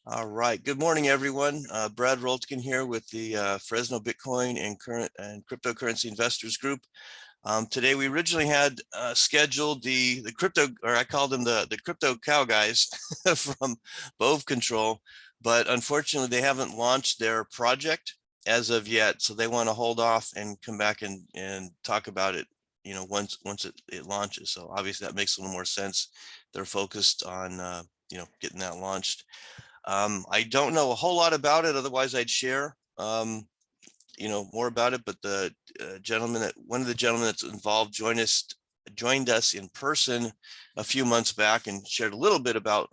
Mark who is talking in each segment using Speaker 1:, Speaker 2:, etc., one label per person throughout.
Speaker 1: All right. Good morning, everyone. Brad Roltgen here with the Fresno Bitcoin and Cryptocurrency Investors Group. Today, we originally had scheduled the crypto, or I called them the crypto cow guys from Bove Control, but unfortunately, they haven't launched their project as of yet. So they want to hold off and come back and talk about it, once it launches. So obviously, that makes a little more sense. They're focused on getting that launched. I don't know a whole lot about it, otherwise I'd share, more about it. But the one of the gentlemen that's involved joined us in person a few months back and shared a little bit about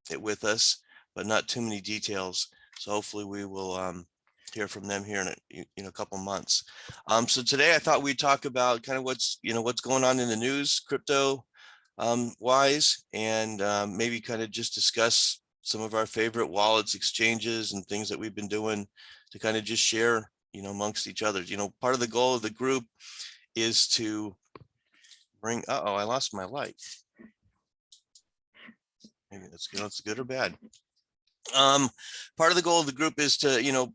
Speaker 1: it with us, but not too many details. So hopefully we will hear from them here in a couple months. So today I thought we'd talk about kind of what's going on in the news, crypto wise, and maybe kind of just discuss some of our favorite wallets, exchanges, and things that we've been doing to kind of just share, amongst each other. Part of the goal of the group is to bring, I lost my light. Maybe that's good. It's good or bad. Part of the goal of the group is to,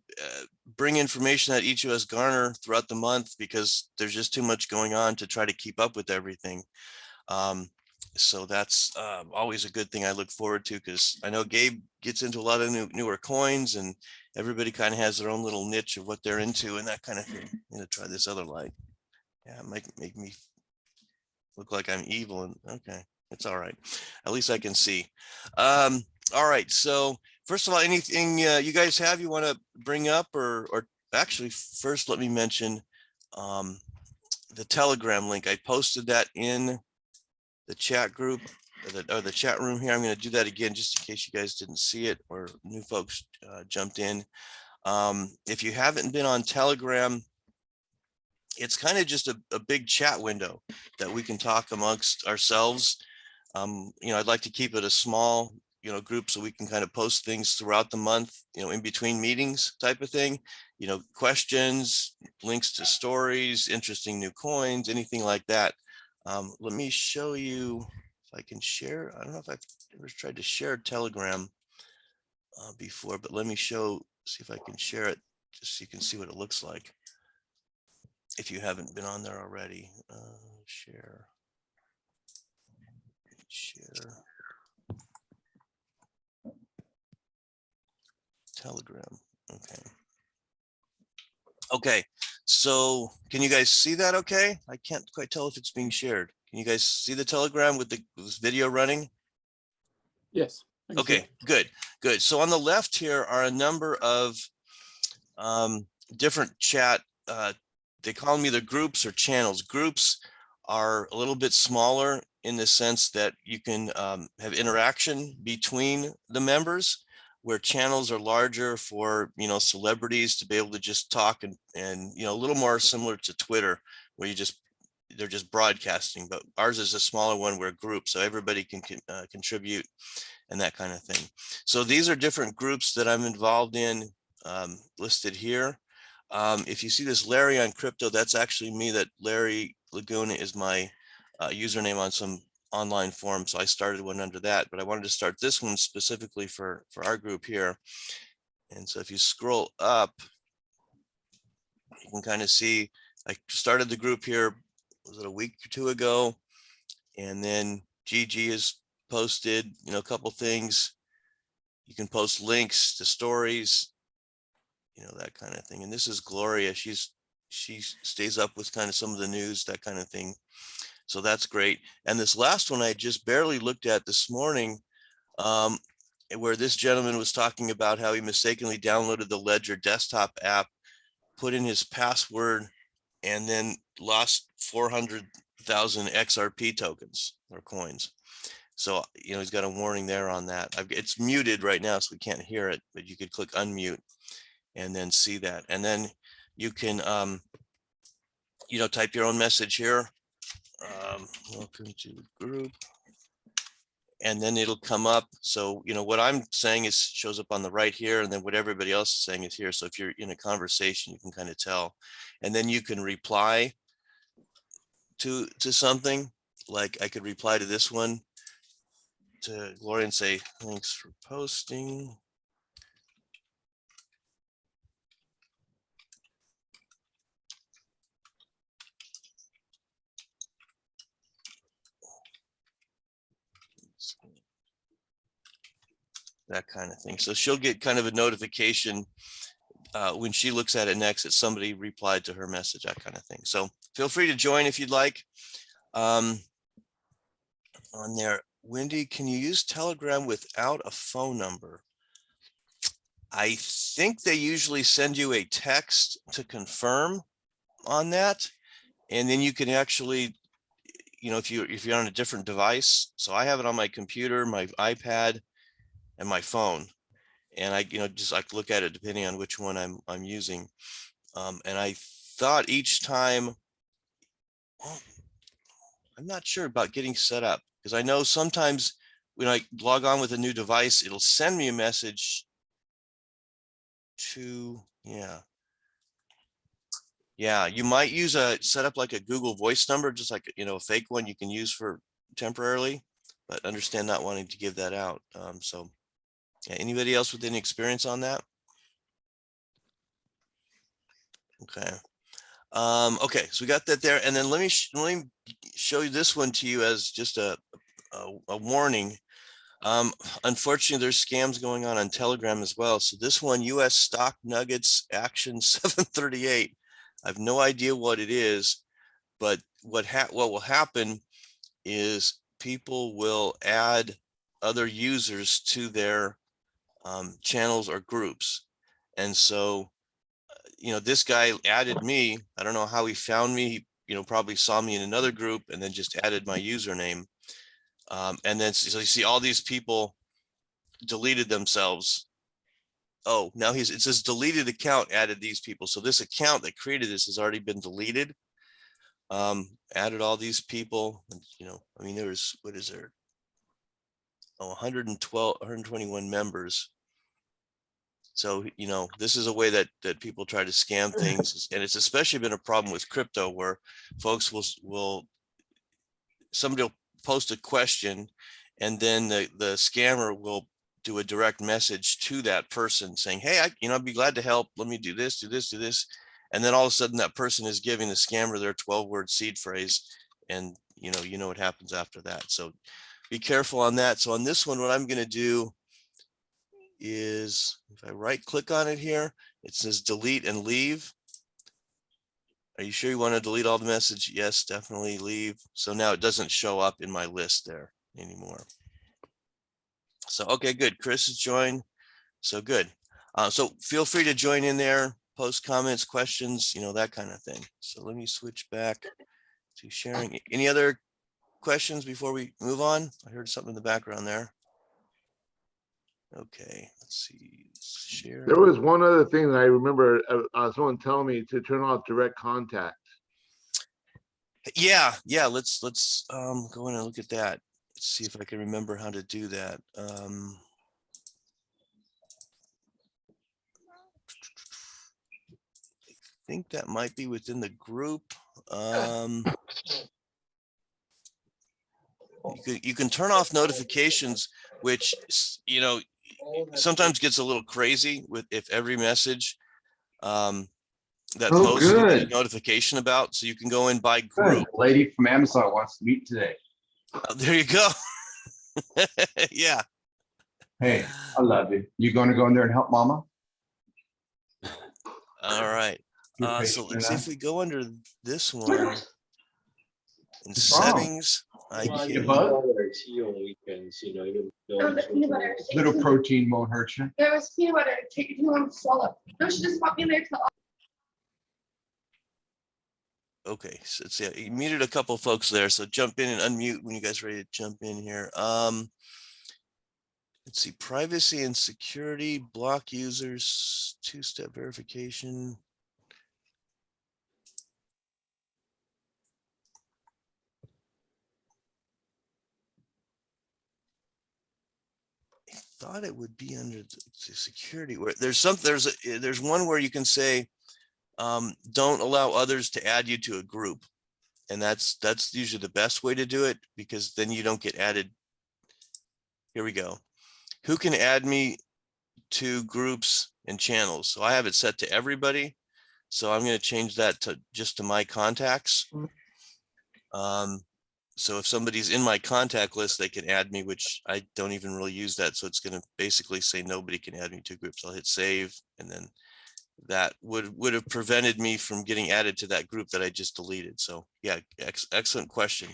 Speaker 1: bring information that each of us garner throughout the month, because there's just too much going on to try to keep up with everything. So that's always a good thing I look forward to, because I know Gabe gets into a lot of newer coins, and everybody kind of has their own little niche of what they're into and that kind of thing. I'm going to try this other light. Yeah, make me look like I'm evil. And okay, it's all right. At least I can see. All right. So first of all, anything you guys have you want to bring up, or actually first let me mention the Telegram link. I posted that in the chat group, or the chat room here. I'm going to do that again just in case you guys didn't see it or new folks jumped in. If you haven't been on Telegram, it's kind of just a big chat window that we can talk amongst ourselves. I'd like to keep it a small, group, so we can kind of post things throughout the month, in between meetings type of thing, questions, links to stories, interesting new coins, anything like that. Let me show you if I can share. I don't know if I've ever tried to share Telegram before, but let me see if I can share it just so you can see what it looks like if you haven't been on there already. Share. Telegram. Okay. So can you guys see that okay? I can't quite tell if it's being shared. Can you guys see the Telegram with this video running?
Speaker 2: Yes.
Speaker 1: Okay, good. So on the left here are a number of different chat, they call them either groups or channels. Groups are a little bit smaller in the sense that you can have interaction between the members, where channels are larger for, celebrities to be able to just talk and a little more similar to Twitter, where they're just broadcasting. But ours is a smaller one, where groups, so everybody can contribute and that kind of thing. So these are different groups that I'm involved in, listed here. If you see this Larry on crypto, that's actually me. That Larry Laguna is my username on some online forum. So I started one under that, but I wanted to start this one specifically for our group here. And so if you scroll up, you can kind of see I started the group here, was it a week or two ago? And then Gigi has posted, a couple things. You can post links to stories, that kind of thing. And this is Gloria. She stays up with kind of some of the news, that kind of thing. So that's great. And this last one I just barely looked at this morning, where this gentleman was talking about how he mistakenly downloaded the Ledger desktop app, put in his password, and then lost 400,000 XRP tokens or coins. So, he's got a warning there on that. It's muted right now, so we can't hear it, but you could click unmute and then see that. And then you can, type your own message here. Welcome to the group. And then it'll come up. So, what I'm saying shows up on the right here, and then what everybody else is saying is here. So if you're in a conversation, you can kind of tell. And then you can reply to something. Like I could reply to this one to Gloria and say, thanks for posting. that kind of thing. So she'll get kind of a notification when she looks at it next that somebody replied to her message, that kind of thing. So feel free to join if you'd like. On there, Wendy, can you use Telegram without a phone number? I think they usually send you a text to confirm on that. And then you can actually, you know, if you're on a different device. So I have it on my computer, my iPad, and my phone. And I, you know, just like look at it depending on which one I'm using. And I thought each time, well, I'm not sure about getting set up, because I know sometimes when I log on with a new device, it'll send me a message to, yeah, you might use set up like a Google Voice number, just like, you know, a fake one you can use for temporarily, but understand not wanting to give that out. So yeah, anybody else with any experience on that? Okay. Okay, so we got that there, and then let me show you this one to you as just a warning. Unfortunately, there's scams going on Telegram as well. So this one, US Stock Nuggets Action 738. I have no idea what it is, but what will happen is people will add other users to their channels or groups. And so, you know, this guy added me. I don't know how he found me. He, you know, probably saw me in another group and then just added my username. And then so you see all these people deleted themselves. Oh, now it says deleted account added these people. So this account that created this has already been deleted. Added all these people, and, you know, I mean, there's, what is there? Oh, 121 members. So, you know, this is a way that people try to scam things. And it's especially been a problem with crypto, where folks somebody will post a question, and then the scammer will do a direct message to that person saying, hey, I'd be glad to help. Let me do this, do this, do this. And then all of a sudden that person is giving the scammer their 12-word seed phrase. And you know what happens after that. So be careful on that. So on this one, what I'm going to do is, if I right click on it here, it says delete and leave. Are you sure you want to delete all the message? Yes, definitely leave. So now it doesn't show up in my list there anymore. So, okay, good. Chris has joined. So good. So feel free to join in there, post comments, questions, you know, that kind of thing. So let me switch back to sharing. Any other questions before we move on? I heard something in the background there. Okay, let's see. Share.
Speaker 3: There was one other thing that I remember someone telling me to turn off direct contact.
Speaker 1: Yeah. Let's go in and look at that. Let's see if I can remember how to do that. I think that might be within the group. You can turn off notifications, which, you know, sometimes gets a little crazy with if every message that post you get a notification about. So you can go in by group.
Speaker 4: Good. Lady from Amazon wants to meet today.
Speaker 1: There you go. Yeah.
Speaker 4: Hey, I love you. You going to go in there and help Mama?
Speaker 1: All right. So let's see if we go under this one in settings.
Speaker 4: Little protein won't hurt you.
Speaker 5: There was peanut butter. Take it, you want to swallow. No, she just brought me in there to.
Speaker 1: Okay, so let's see. You muted a couple of folks there, so jump in and unmute when you guys are ready to jump in here. Let's see, privacy and security, block users, two-step verification. I thought it would be under the security. Where there's one where you can say, don't allow others to add you to a group. And that's usually the best way to do it, because then you don't get added. Here we go. Who can add me to groups and channels? So I have it set to everybody. So I'm going to change that to just to my contacts. So if somebody's in my contact list, they can add me, which I don't even really use that. So it's going to basically say nobody can add me to groups. I'll hit save, and then that would have prevented me from getting added to that group that I just deleted. So yeah, excellent question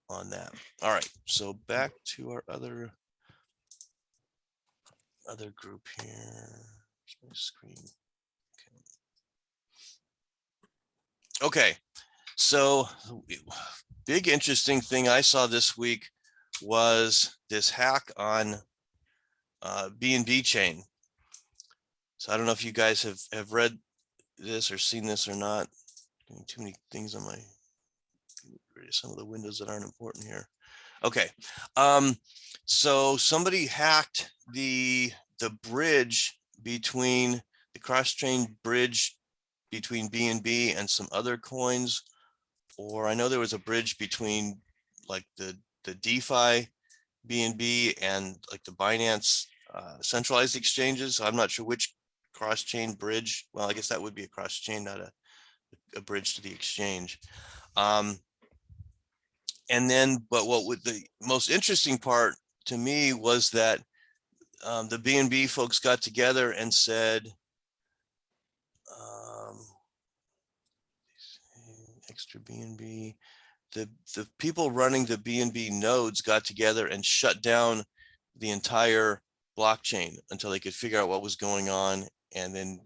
Speaker 1: on that. All right, so back to our other group here. Here's my screen. Okay, so big interesting thing I saw this week was this hack on BNB chain. So I don't know if you guys have read this or seen this or not. Too many things on my, some of the windows that aren't important here. Okay, so somebody hacked the bridge between the cross-chain bridge between BNB and some other coins, or I know there was a bridge between like the DeFi BNB and like the Binance centralized exchanges. I'm not sure which cross-chain bridge. Well, I guess that would be a cross-chain, not a bridge to the exchange. And then, but what would the most interesting part to me was that the BNB folks got together and said, extra BNB, the people running the BNB nodes got together and shut down the entire blockchain until they could figure out what was going on, and then,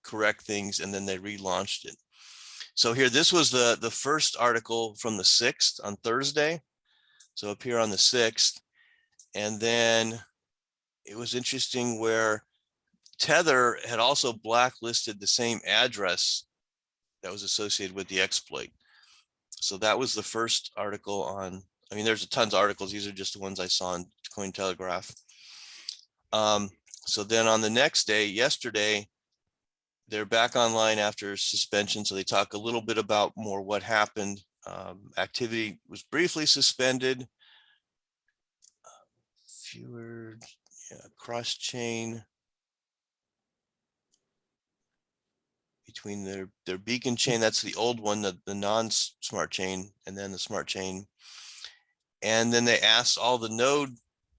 Speaker 1: correct things, and then they relaunched it. So here, this was the first article from the 6th on Thursday. So up here on the 6th, and then it was interesting where Tether had also blacklisted the same address that was associated with the exploit. So that was the first article on, I mean, there's tons of articles. These are just the ones I saw on Cointelegraph. So then on the next day, yesterday, they're back online after suspension. So they talk a little bit about more what happened. Activity was briefly suspended. Fewer, cross-chain between their beacon chain. That's the old one, the non-smart chain, and then the smart chain. And then they asked all the node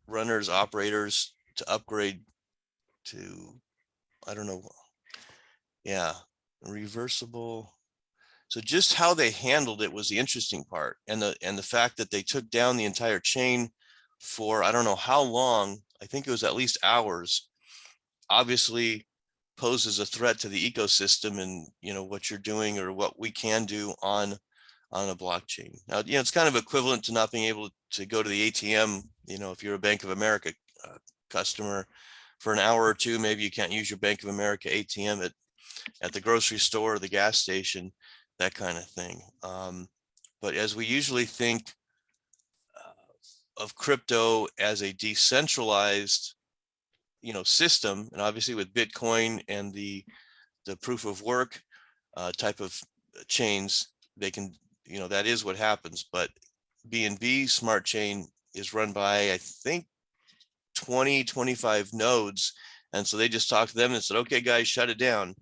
Speaker 1: runners, operators to upgrade to, I don't know. Yeah, reversible. So just how they handled it was the interesting part. And the fact that they took down the entire chain for, I don't know how long, I think it was at least hours, obviously poses a threat to the ecosystem and, what you're doing or what we can do on a blockchain. Now, it's kind of equivalent to not being able to go to the ATM, if you're a Bank of America customer for an hour or two, maybe you can't use your Bank of America ATM at the grocery store or the gas station, that kind of thing. But as we usually think of crypto as a decentralized, system, and obviously with Bitcoin and the proof of work type of chains, they can, that is what happens. But BNB Smart Chain is run by, I think, 25 nodes. And so they just talked to them and said, okay, guys, shut it down.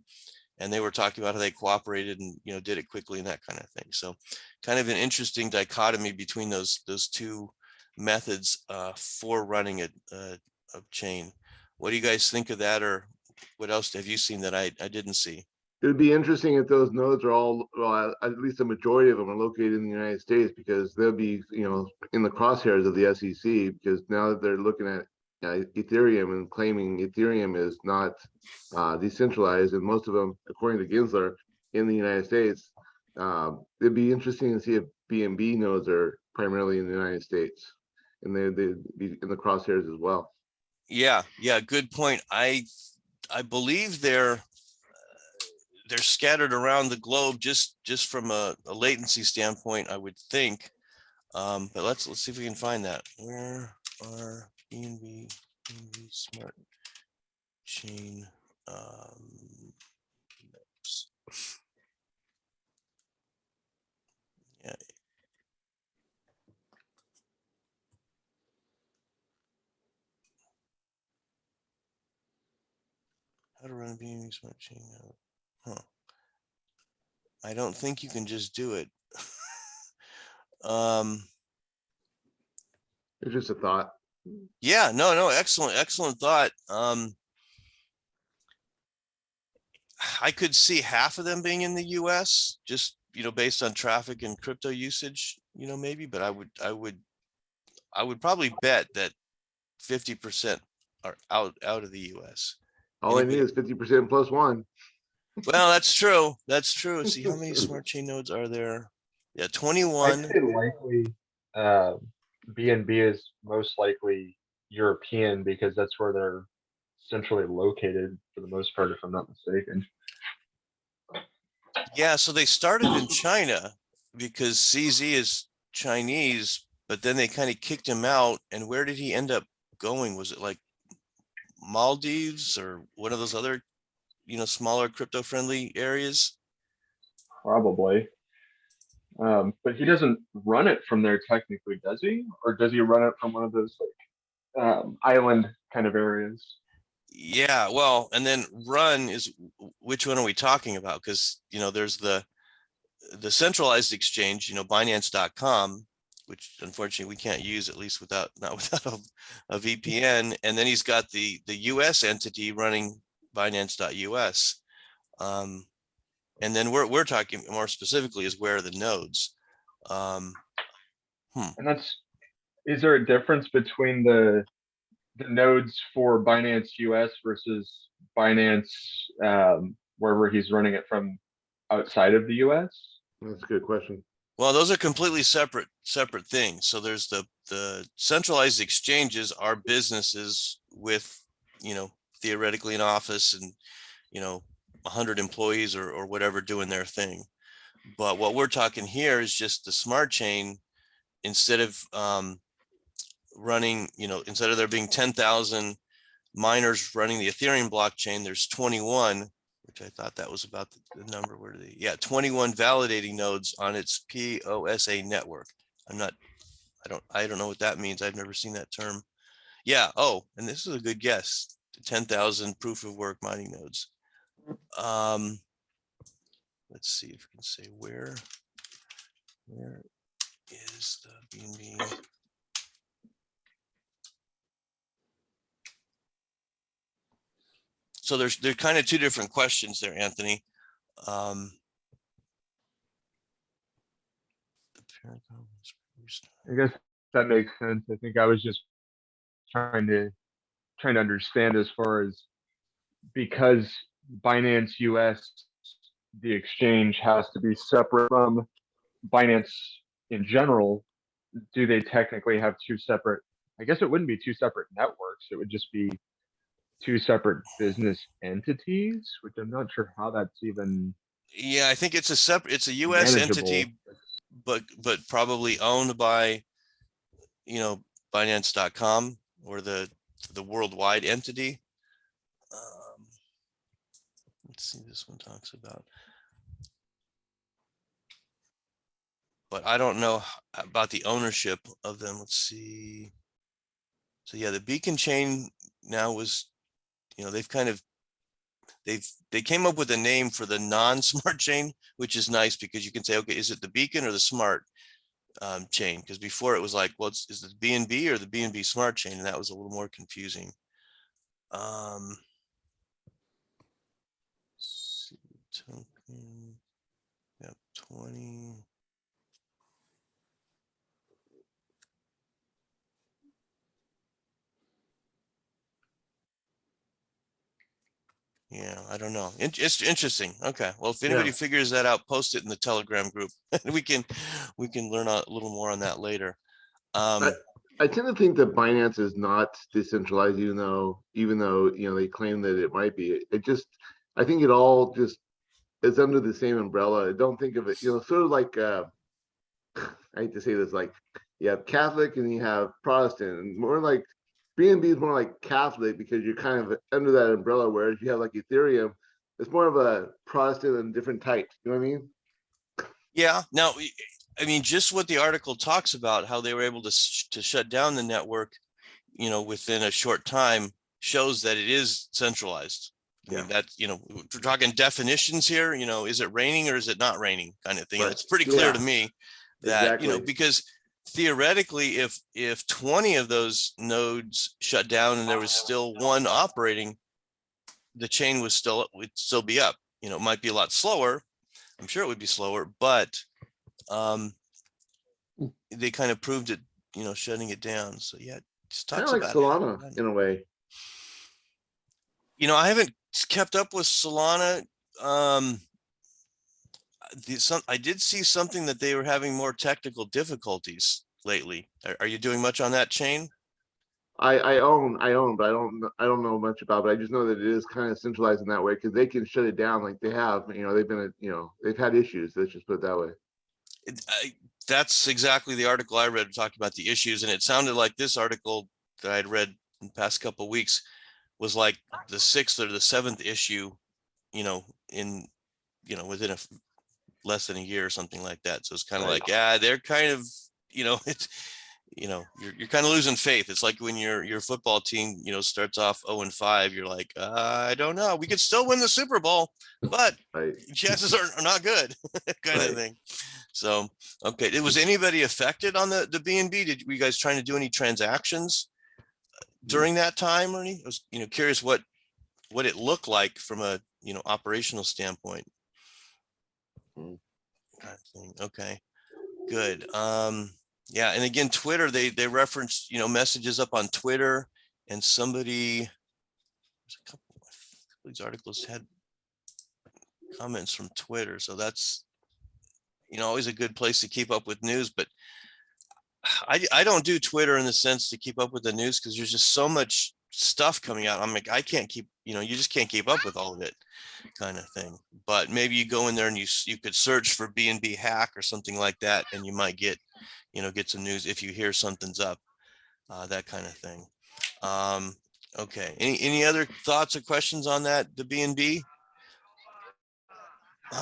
Speaker 1: And they were talking about how they cooperated and, did it quickly and that kind of thing. So kind of an interesting dichotomy between those two methods for running a chain. What do you guys think of that? Or what else have you seen that I didn't see?
Speaker 3: It would be interesting if those nodes are all, well, at least the majority of them are located in the United States, because they'll be, in the crosshairs of the SEC, because now that they're looking at Ethereum and claiming Ethereum is not decentralized, and most of them, according to Gensler, in the United States. It'd be interesting to see if BNB nodes are primarily in the United States, and they'd be in the crosshairs as well.
Speaker 1: Yeah, good point. I believe they're scattered around the globe just from a latency standpoint, I would think. But let's see if we can find that. Where are BNB Smart Chain nodes? Yeah. How to run a BNB Smart Chain node? Huh. I don't think you can just do it.
Speaker 3: It's just a thought.
Speaker 1: Yeah, no, excellent thought. I could see half of them being in the US, just, based on traffic and crypto usage, maybe, but I would probably bet that 50% are out of the US.
Speaker 3: All I need
Speaker 1: Anybody-
Speaker 3: is 50% plus one.
Speaker 1: Well, that's true. That's true. See, how many smart chain nodes are there? Yeah,
Speaker 6: I'd
Speaker 1: 21.
Speaker 6: say likely, BNB is most likely European because that's where they're centrally located for the most part, if I'm not mistaken.
Speaker 1: Yeah, so they started in China because CZ is Chinese, but then they kind of kicked him out. And where did he end up going? Was it like Maldives or one of those other, smaller crypto friendly areas?
Speaker 6: Probably. But he doesn't run it from there technically, does he? Or does he run it from one of those like island kind of areas?
Speaker 1: Yeah, well, and then run is which one are we talking about? Because there's the centralized exchange, Binance.com, which unfortunately we can't use, at least not without a VPN. And then he's got the US entity running Binance.us. And then we're talking more specifically is where are the nodes.
Speaker 6: And is there a difference between the nodes for Binance US versus Binance wherever he's running it from outside of the US?
Speaker 3: That's a good question.
Speaker 1: Well, those are completely separate things. So there's the centralized exchanges are businesses with, theoretically an office and, 100 employees or whatever doing their thing. But what we're talking here is just the smart chain. Instead of running, instead of there being 10,000 miners running the Ethereum blockchain, there's 21, which I thought that was about the number. Where do they? Yeah, 21 validating nodes on its POSA network. I don't know what that means. I've never seen that term. Yeah. Oh, and this is a good guess. 10,000 proof of work mining nodes. Let's see if we can say where is the BNB? So there's kind of two different questions there, Anthony.
Speaker 6: I guess that makes sense. I think I was just trying to understand as far as because Binance US, the exchange has to be separate from Binance in general. Do they technically have two separate? I guess it wouldn't be two separate networks. It would just be two separate business entities, which I'm not sure how that's even
Speaker 1: Yeah, I think it's a US entity,
Speaker 6: manageable.
Speaker 1: but probably owned by, Binance.com or the worldwide entity. Let's see, this one talks about. But I don't know about the ownership of them. Let's see. So yeah, the Beacon chain now was, they came up with a name for the non-smart chain, which is nice because you can say, okay, is it the Beacon or the smart chain? Because before it was like, well, is it BNB or the BNB smart chain? And that was a little more confusing. Let's see, token, yep, 20. Yeah, I don't know. It's interesting. Okay. Well, if anybody
Speaker 3: Yeah.
Speaker 1: figures that out, post it in the Telegram group. we can learn a little more on that later.
Speaker 3: I tend to think that Binance is not decentralized, even though they claim that it might be. I think it all just is under the same umbrella. I don't think of it, sort of like I hate to say this, like you have Catholic and you have Protestant, and more like BNB is more like Catholic because you're kind of under that umbrella, whereas you have like Ethereum, it's more of a Protestant and different types. You know what I mean?
Speaker 1: Yeah. Now, I mean, just what the article talks about, how they were able to shut down the network, within a short time, shows that it is centralized. I mean, that's, we're talking definitions here, is it raining or is it not raining kind of thing.
Speaker 3: Right.
Speaker 1: It's pretty clear to
Speaker 3: Yeah.
Speaker 1: me. that, you know,
Speaker 3: Exactly.
Speaker 1: because theoretically, if 20 of those nodes shut down and there was still one operating, the chain would still be up. You know, it might be a lot slower. I'm sure it would be slower, but they kind of proved it, you know, shutting it down. So yeah, it just
Speaker 3: Kind
Speaker 1: talks
Speaker 3: of like
Speaker 1: about
Speaker 3: Solana in a way.
Speaker 1: You know, I haven't kept up with Solana. I did see something that they were having more technical difficulties lately. Are you doing much on that chain?
Speaker 3: I own, but I don't know much about it. I just know that it is kind of centralized in that way because they can shut it down like they have. You know, they've had issues. Let's just put it that way.
Speaker 1: That's exactly the article I read talking about the issues, and it sounded like this article that I'd read in the past couple of weeks was like the 6th or the 7th issue, you know, within less than a year or something like that. So it's kind of
Speaker 3: Right.
Speaker 1: like, yeah, they're kind of, you know, it's, you know, you're kind of losing faith. It's like when your football team, you know, starts off 0-5, you're like, I don't know, we could still win the Super Bowl, but
Speaker 3: Right.
Speaker 1: chances are not good, kind
Speaker 3: Right.
Speaker 1: of thing. So, okay. Was anybody affected on the BNB? Were you guys trying to do any transactions during that time or any? I was, you know, curious what it looked like from a, you know, operational standpoint.
Speaker 3: Mm.
Speaker 1: Kind of thing. Okay, good. Yeah, and again, Twitter, they referenced, you know, messages up on Twitter, and somebody, there's a couple of these articles had comments from Twitter, so that's, you know, always a good place to keep up with news. But I don't do Twitter in the sense to keep up with the news because there's just so much stuff coming out. I'm like, I can't keep, you know, you just can't keep up with all of it, kind of thing. But maybe you go in there and you could search for BNB hack or something like that, and you might get, you know, get some news if you hear something's up, that kind of thing. Okay, any other thoughts or questions on that, the BNB?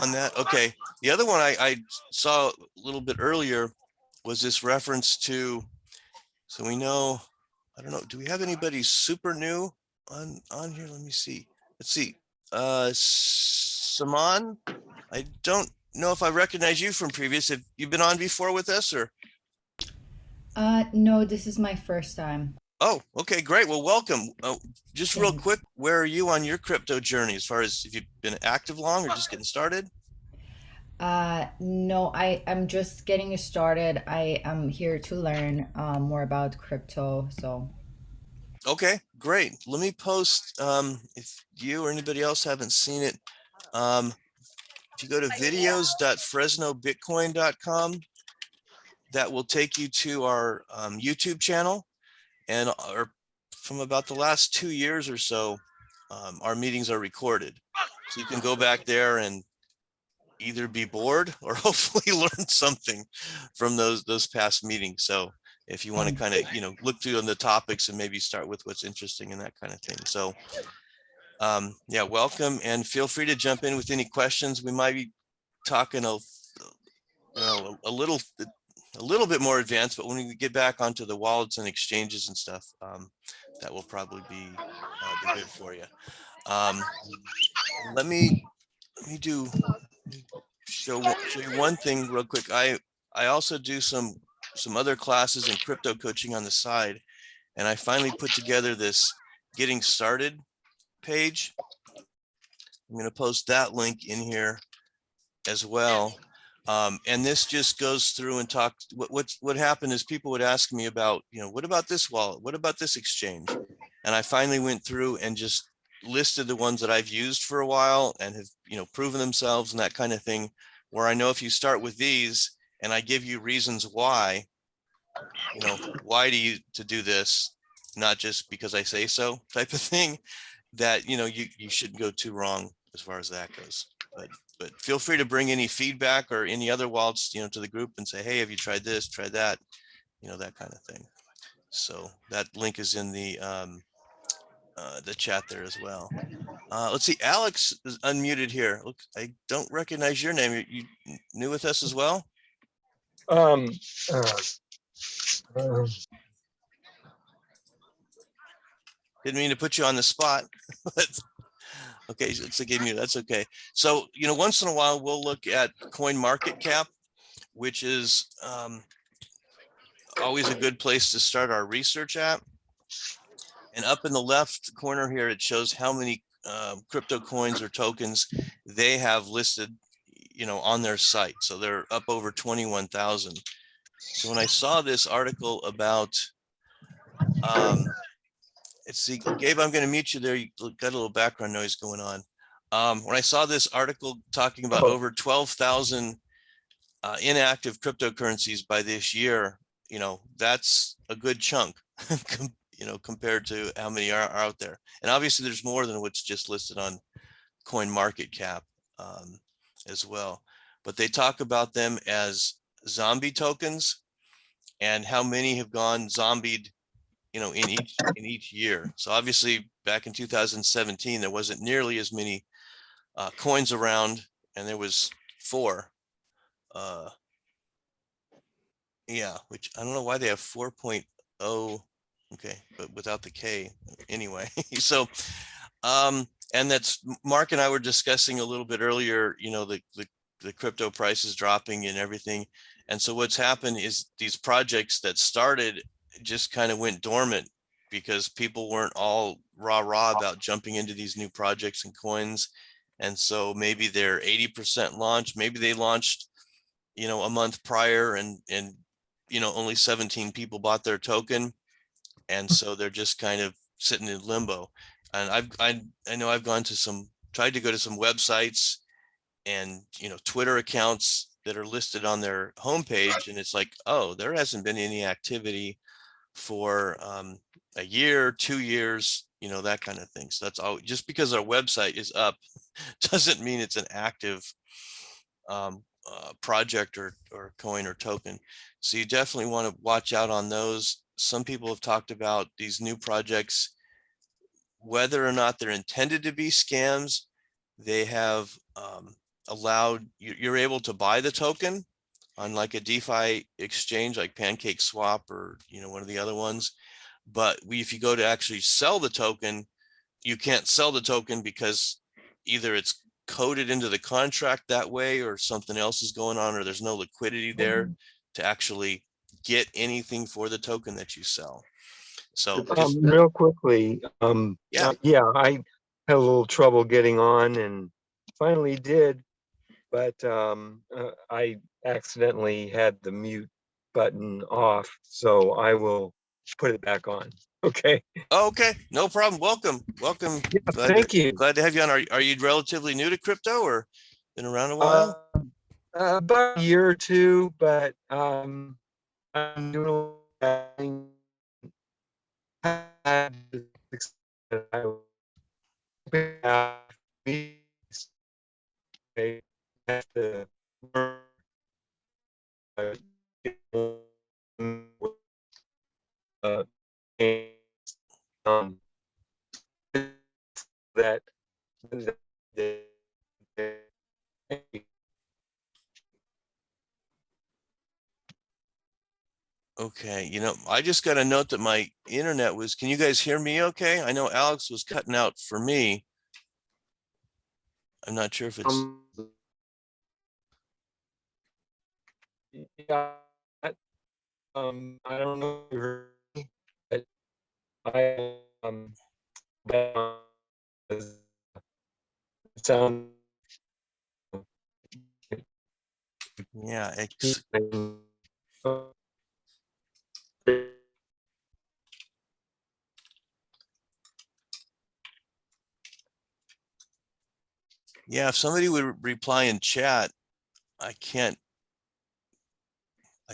Speaker 1: On that, okay. The other one I saw a little bit earlier was this reference to, so we know, I don't know, do we have anybody super new on here? Let me see. Let's see. Saman, I don't know if I recognize you from previous. Have you been on before with us or?
Speaker 7: No, this is my first time.
Speaker 1: Oh, okay, great. Well, welcome. Just real
Speaker 7: Thanks.
Speaker 1: quick, where are you on your crypto journey as far as if you've been active long or just getting started?
Speaker 7: No, I'm just getting started. I am here to learn more about crypto. So,
Speaker 1: Okay, great. Let me post, if you or anybody else haven't seen it, if you go to videos.fresnobitcoin.com, that will take you to our YouTube channel, and from about the last 2 years or so, our meetings are recorded. So you can go back there and either be bored or hopefully learn something from those past meetings. So if you want to kind of, you know, look through on the topics and maybe start with what's interesting and that kind of thing. So yeah, welcome, and feel free to jump in with any questions. We might be talking you know, a little bit more advanced, but when we get back onto the wallets and exchanges and stuff, that will probably be good for you. Let me show you one thing real quick. I also do some other classes in crypto coaching on the side, and I finally put together this getting started page. I'm going to post that link in here as well. And this just goes through and talks. What happened is people would ask me about, you know, what about this wallet? What about this exchange? And I finally went through and just listed the ones that I've used for a while and have, you know, proven themselves and that kind of thing, where I know if you start with these and I give you reasons why, you know, why to do this, not just because I say so type of thing, that, you know, you shouldn't go too wrong as far as that goes. But feel free to bring any feedback or any other wallets, you know, to the group and say, hey, have you tried this, tried that, you know, that kind of thing. So that link is in the chat there as well. Let's see, Alex is unmuted here. Look, I don't recognize your name. You new with us as well? Didn't mean to put you on the spot. But okay, it's a game. That's okay. So, you know, once in a while we'll look at CoinMarketCap, which is always a good place to start our research at. And up in the left corner here, it shows how many crypto coins or tokens they have listed, on their site. So they're up over 21,000. So when I saw this article about, let's see, Gabe, I'm going to mute you there. You got a little background noise going on. When I saw this article talking about over 12,000 inactive cryptocurrencies by this year, that's a good chunk, compared to how many are out there. And obviously there's more than what's just listed on CoinMarketCap as well. But they talk about them as zombie tokens and how many have gone zombied, in each year. So obviously back in 2017, there wasn't nearly as many coins around, and there was 4. Yeah, which I don't know why they have 4.0. Okay, but without the K anyway. So, and that's Mark and I were discussing a little bit earlier, the crypto prices dropping and everything. And so what's happened is these projects that started just kind of went dormant because people weren't all rah about jumping into these new projects and coins. And so maybe they're 80% launched, maybe they launched, a month prior and only 17 people bought their token. And so they're just kind of sitting in limbo. And I know I've tried to go to some websites and, Twitter accounts that are listed on their homepage. And it's like, oh, there hasn't been any activity for a year, 2 years, that kind of thing. So that's all. Just because our website is up doesn't mean it's an active project or coin or token. So you definitely want to watch out on those. Some people have talked about these new projects, whether or not they're intended to be scams. They have allowed you're able to buy the token on like a DeFi exchange like PancakeSwap or one of the other ones. But if you go to actually sell the token, you can't sell the token because either it's coded into the contract that way or something else is going on, or there's no liquidity there to actually get anything for the token that you sell. So just,
Speaker 8: real quickly,
Speaker 1: Yeah.
Speaker 8: I had a little trouble getting on and finally did, but I accidentally had the mute button off, so I will put it back on. Okay.
Speaker 1: okay, no problem. Welcome.
Speaker 8: Thank you.
Speaker 1: Glad to have you on. Are you relatively new to crypto or been around a while?
Speaker 8: About a year or two, but I'm doing that
Speaker 1: Okay, I just got a note that my internet was, can you guys hear me okay? I know Alex was cutting out for me. I'm not sure if it's,
Speaker 8: yeah, I don't know if you heard me, but I that sound
Speaker 1: yeah, yeah, if somebody would reply in chat, I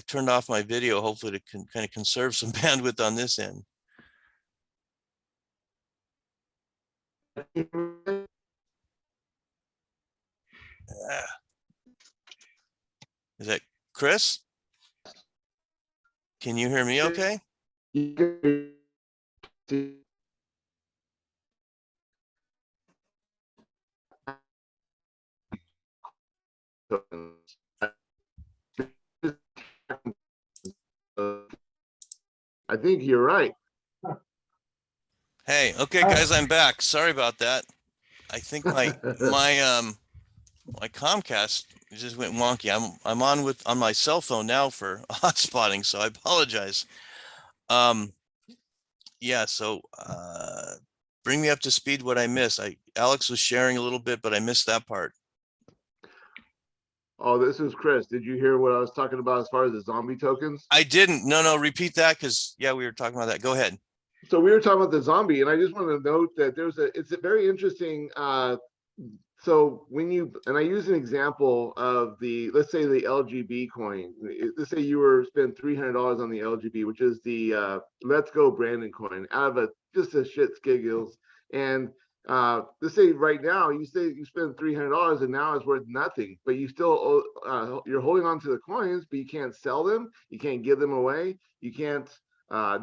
Speaker 1: turned off my video, hopefully to kind of conserve some bandwidth on this end. Is that Chris? Can you hear me okay?
Speaker 3: I think you're right.
Speaker 1: Hey, okay, guys, I'm back. Sorry about that. I think my Comcast It just went wonky. I'm on my cell phone now for hotspotting, so I apologize. Yeah, so bring me up to speed what I missed. Alex was sharing a little bit, but I missed that part.
Speaker 3: Oh, this is Chris. Did you hear what I was talking about as far as the zombie tokens?
Speaker 1: I didn't. No, repeat that because yeah, we were talking about that. Go ahead.
Speaker 3: So we were talking about the zombie, and I just want to note that it's a very interesting, so when you, and I use an example of let's say the LGB coin. Let's say you were spend $300 on the LGB, which is the Let's Go Brandon coin, out of just a shit skiggles. And let's say right now you spend $300 and now it's worth nothing, but you still you're holding on to the coins, but you can't sell them, you can't give them away, you can't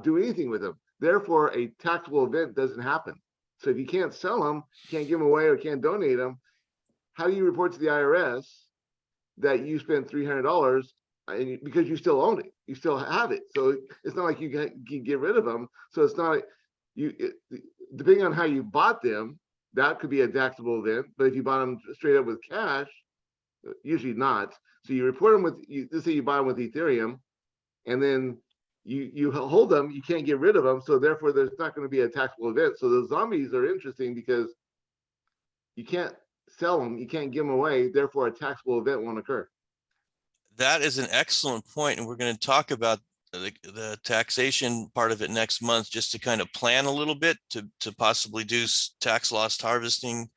Speaker 3: do anything with them. Therefore, a taxable event doesn't happen. So if you can't sell them, you can't give them away or can't donate them, how do you report to the IRS that you spent $300 because you still own it, you still have it? So it's not like you can get rid of them. So it's not depending on how you bought them, that could be a taxable event. But if you bought them straight up with cash, usually not. So you report them with, let's say you buy them with Ethereum, and then you hold them, you can't get rid of them. So therefore, there's not going to be a taxable event. So the zombies are interesting because you can't sell them, you can't give them away. Therefore, a taxable event won't occur.
Speaker 1: That is an excellent point, and we're going to talk about the taxation part of it next month, just to kind of plan a little bit to possibly do tax loss harvesting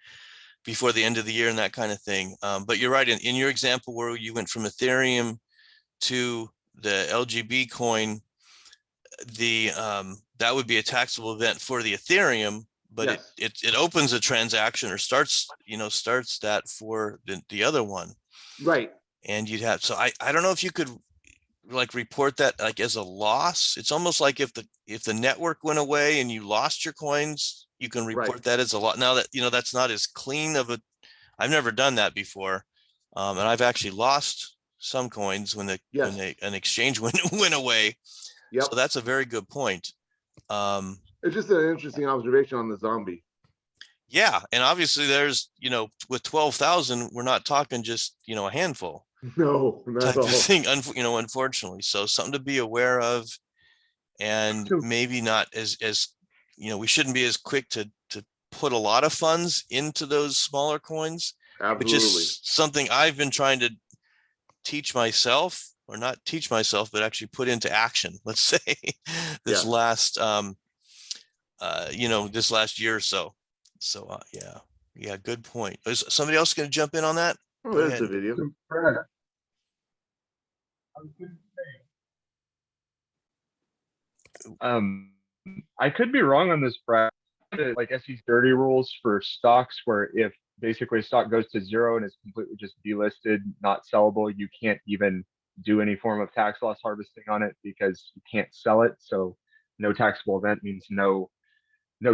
Speaker 1: before the end of the year and that kind of thing. But you're right, in your example where you went from Ethereum to the LGB coin, that would be a taxable event for the Ethereum, but
Speaker 3: Yes.
Speaker 1: it opens a transaction or starts that for the other one.
Speaker 3: Right.
Speaker 1: And you'd have, so I don't know if you could like report that like as a loss. It's almost like if the network went away and you lost your coins, you can report
Speaker 3: Right.
Speaker 1: that as a lot. Now that, that's not as clean of I've never done that before. And I've actually lost some coins when
Speaker 3: Yes.
Speaker 1: an exchange went away.
Speaker 3: Yep.
Speaker 1: So that's a very good point.
Speaker 3: It's just an interesting observation on the zombie.
Speaker 1: Yeah. And obviously there's, with 12,000, we're not talking just, a handful
Speaker 3: No, not
Speaker 1: type
Speaker 3: at all.
Speaker 1: of thing, unfortunately. So something to be aware of, and
Speaker 3: So-
Speaker 1: maybe not as, we shouldn't be as quick to put a lot of funds into those smaller coins, which
Speaker 3: Absolutely.
Speaker 1: is something I've been trying to teach myself, or not teach myself, but actually put into action, let's say, this
Speaker 3: Yeah.
Speaker 1: last, this last year or so. So, yeah, good point. Is somebody else going to jump in on that?
Speaker 3: Oh,
Speaker 1: Go
Speaker 3: there's the
Speaker 1: ahead.
Speaker 3: video.
Speaker 4: So, Brad,
Speaker 6: I could be wrong on this, Brad. Like SEC dirty rules for stocks where if basically a stock goes to zero and is completely just delisted, not sellable, you can't even do any form of tax loss harvesting on it because you can't sell it. So no taxable event means no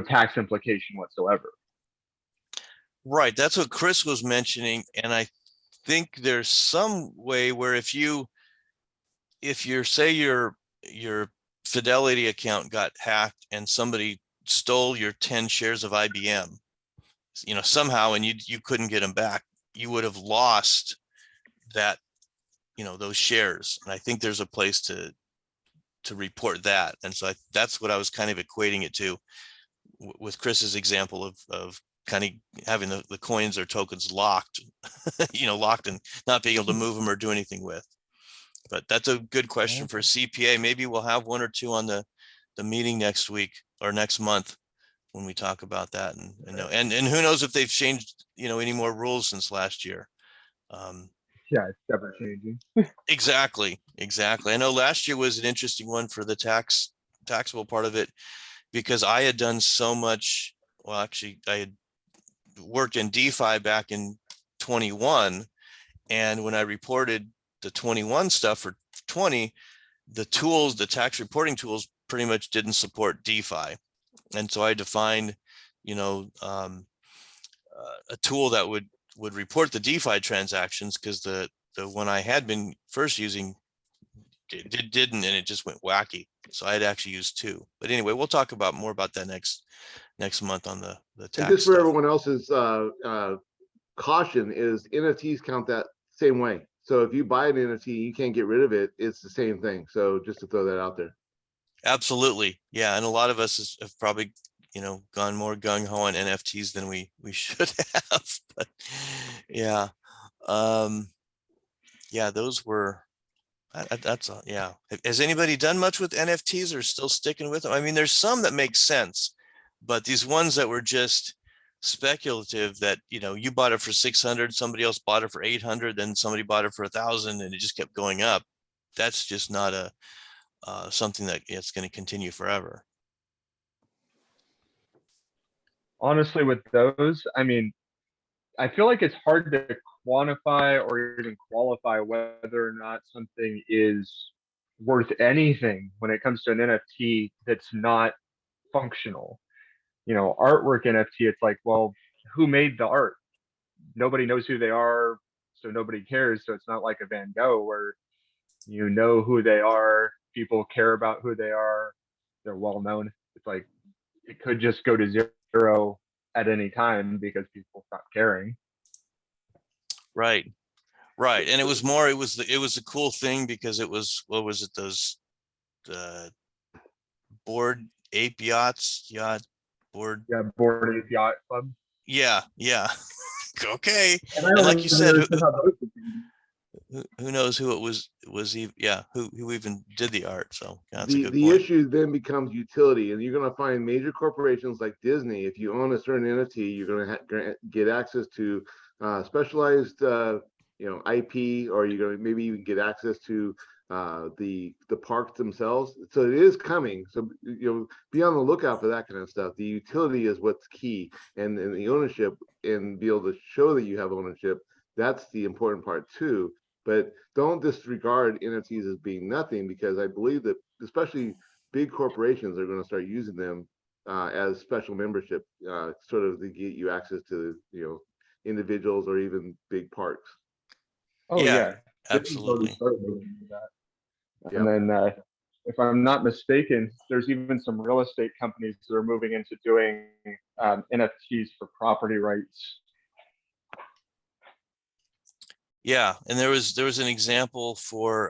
Speaker 6: tax implication whatsoever.
Speaker 1: Right. That's what Chris was mentioning. And I think there's some way where if say your Fidelity account got hacked and somebody stole your 10 shares of IBM, somehow, and you couldn't get them back, you would have lost that, those shares. And I think there's a place to report that. And so that's what I was kind of equating it to with Chris's example of kind of having the coins or tokens locked, locked and not being able to move them or do anything with. But that's a good question for CPA. Maybe we'll have one or two on the meeting next week or next month when we talk about that. And who knows if they've changed, any more rules since last year.
Speaker 6: Yeah, it's ever changing.
Speaker 1: Exactly. I know last year was an interesting one for the taxable part of it, because I had done so much. Well, actually, I had worked in DeFi back in 21. And when I reported the 21 stuff for 20, the tax reporting tools pretty much didn't support DeFi. And so I had to find, a tool that would report the DeFi transactions, because the one I had been first using didn't, and it just went wacky. So I had actually used two. But anyway, we'll talk more about that next month on the
Speaker 3: And
Speaker 1: tax
Speaker 3: just for
Speaker 1: stuff.
Speaker 3: everyone else's caution is NFTs count that same way. So if you buy an NFT, you can't get rid of it. It's the same thing. So just to throw that out there.
Speaker 1: Absolutely. Yeah. And a lot of us have probably, gone more gung ho on NFTs than we should have. But yeah. Yeah, those were, that's, yeah. Has anybody done much with NFTs or still sticking with them? I mean, there's some that make sense, but these ones that were just speculative that, you bought it for 600, somebody else bought it for 800, then somebody bought it for 1,000 and it just kept going up. That's just not something that it's going to continue forever.
Speaker 6: Honestly, with those, I mean, I feel like it's hard to quantify or even qualify whether or not something is worth anything when it comes to an NFT that's not functional. Artwork NFT, it's like, well, who made the art? Nobody knows who they are, so nobody cares. So it's not like a Van Gogh where you know who they are, people care about who they are, they're well known. It's like it could just go to zero at any time because people stop caring.
Speaker 1: Right. And it was the cool thing because it was, what was it? Those, Bored Ape board.
Speaker 6: Yeah, Bored Ape Yacht Club.
Speaker 1: Yeah. Okay.
Speaker 6: And I
Speaker 1: And
Speaker 6: don't
Speaker 1: like you
Speaker 6: even
Speaker 1: said,
Speaker 6: understand how those would be.
Speaker 1: who knows who it was who even did the art. So yeah, that's a
Speaker 3: The
Speaker 1: good
Speaker 3: the
Speaker 1: point.
Speaker 3: issue then becomes utility, and you're going to find major corporations like Disney. If you own a certain NFT, you're going to get access to specialized IP, or you're going to maybe even get access to the parks themselves. So it is coming. So be on the lookout for that kind of stuff. The utility is what's key, and the ownership, and be able to show that you have ownership. That's the important part too. But don't disregard NFTs as being nothing, because I believe that especially big corporations are going to start using them as special membership, sort of to get you access to individuals or even big parks.
Speaker 6: Oh
Speaker 1: Yeah,
Speaker 6: yeah,
Speaker 1: absolutely.
Speaker 3: Yep.
Speaker 6: And then if I'm not mistaken, there's even some real estate companies that are moving into doing NFTs for property rights.
Speaker 1: Yeah, and there was an example for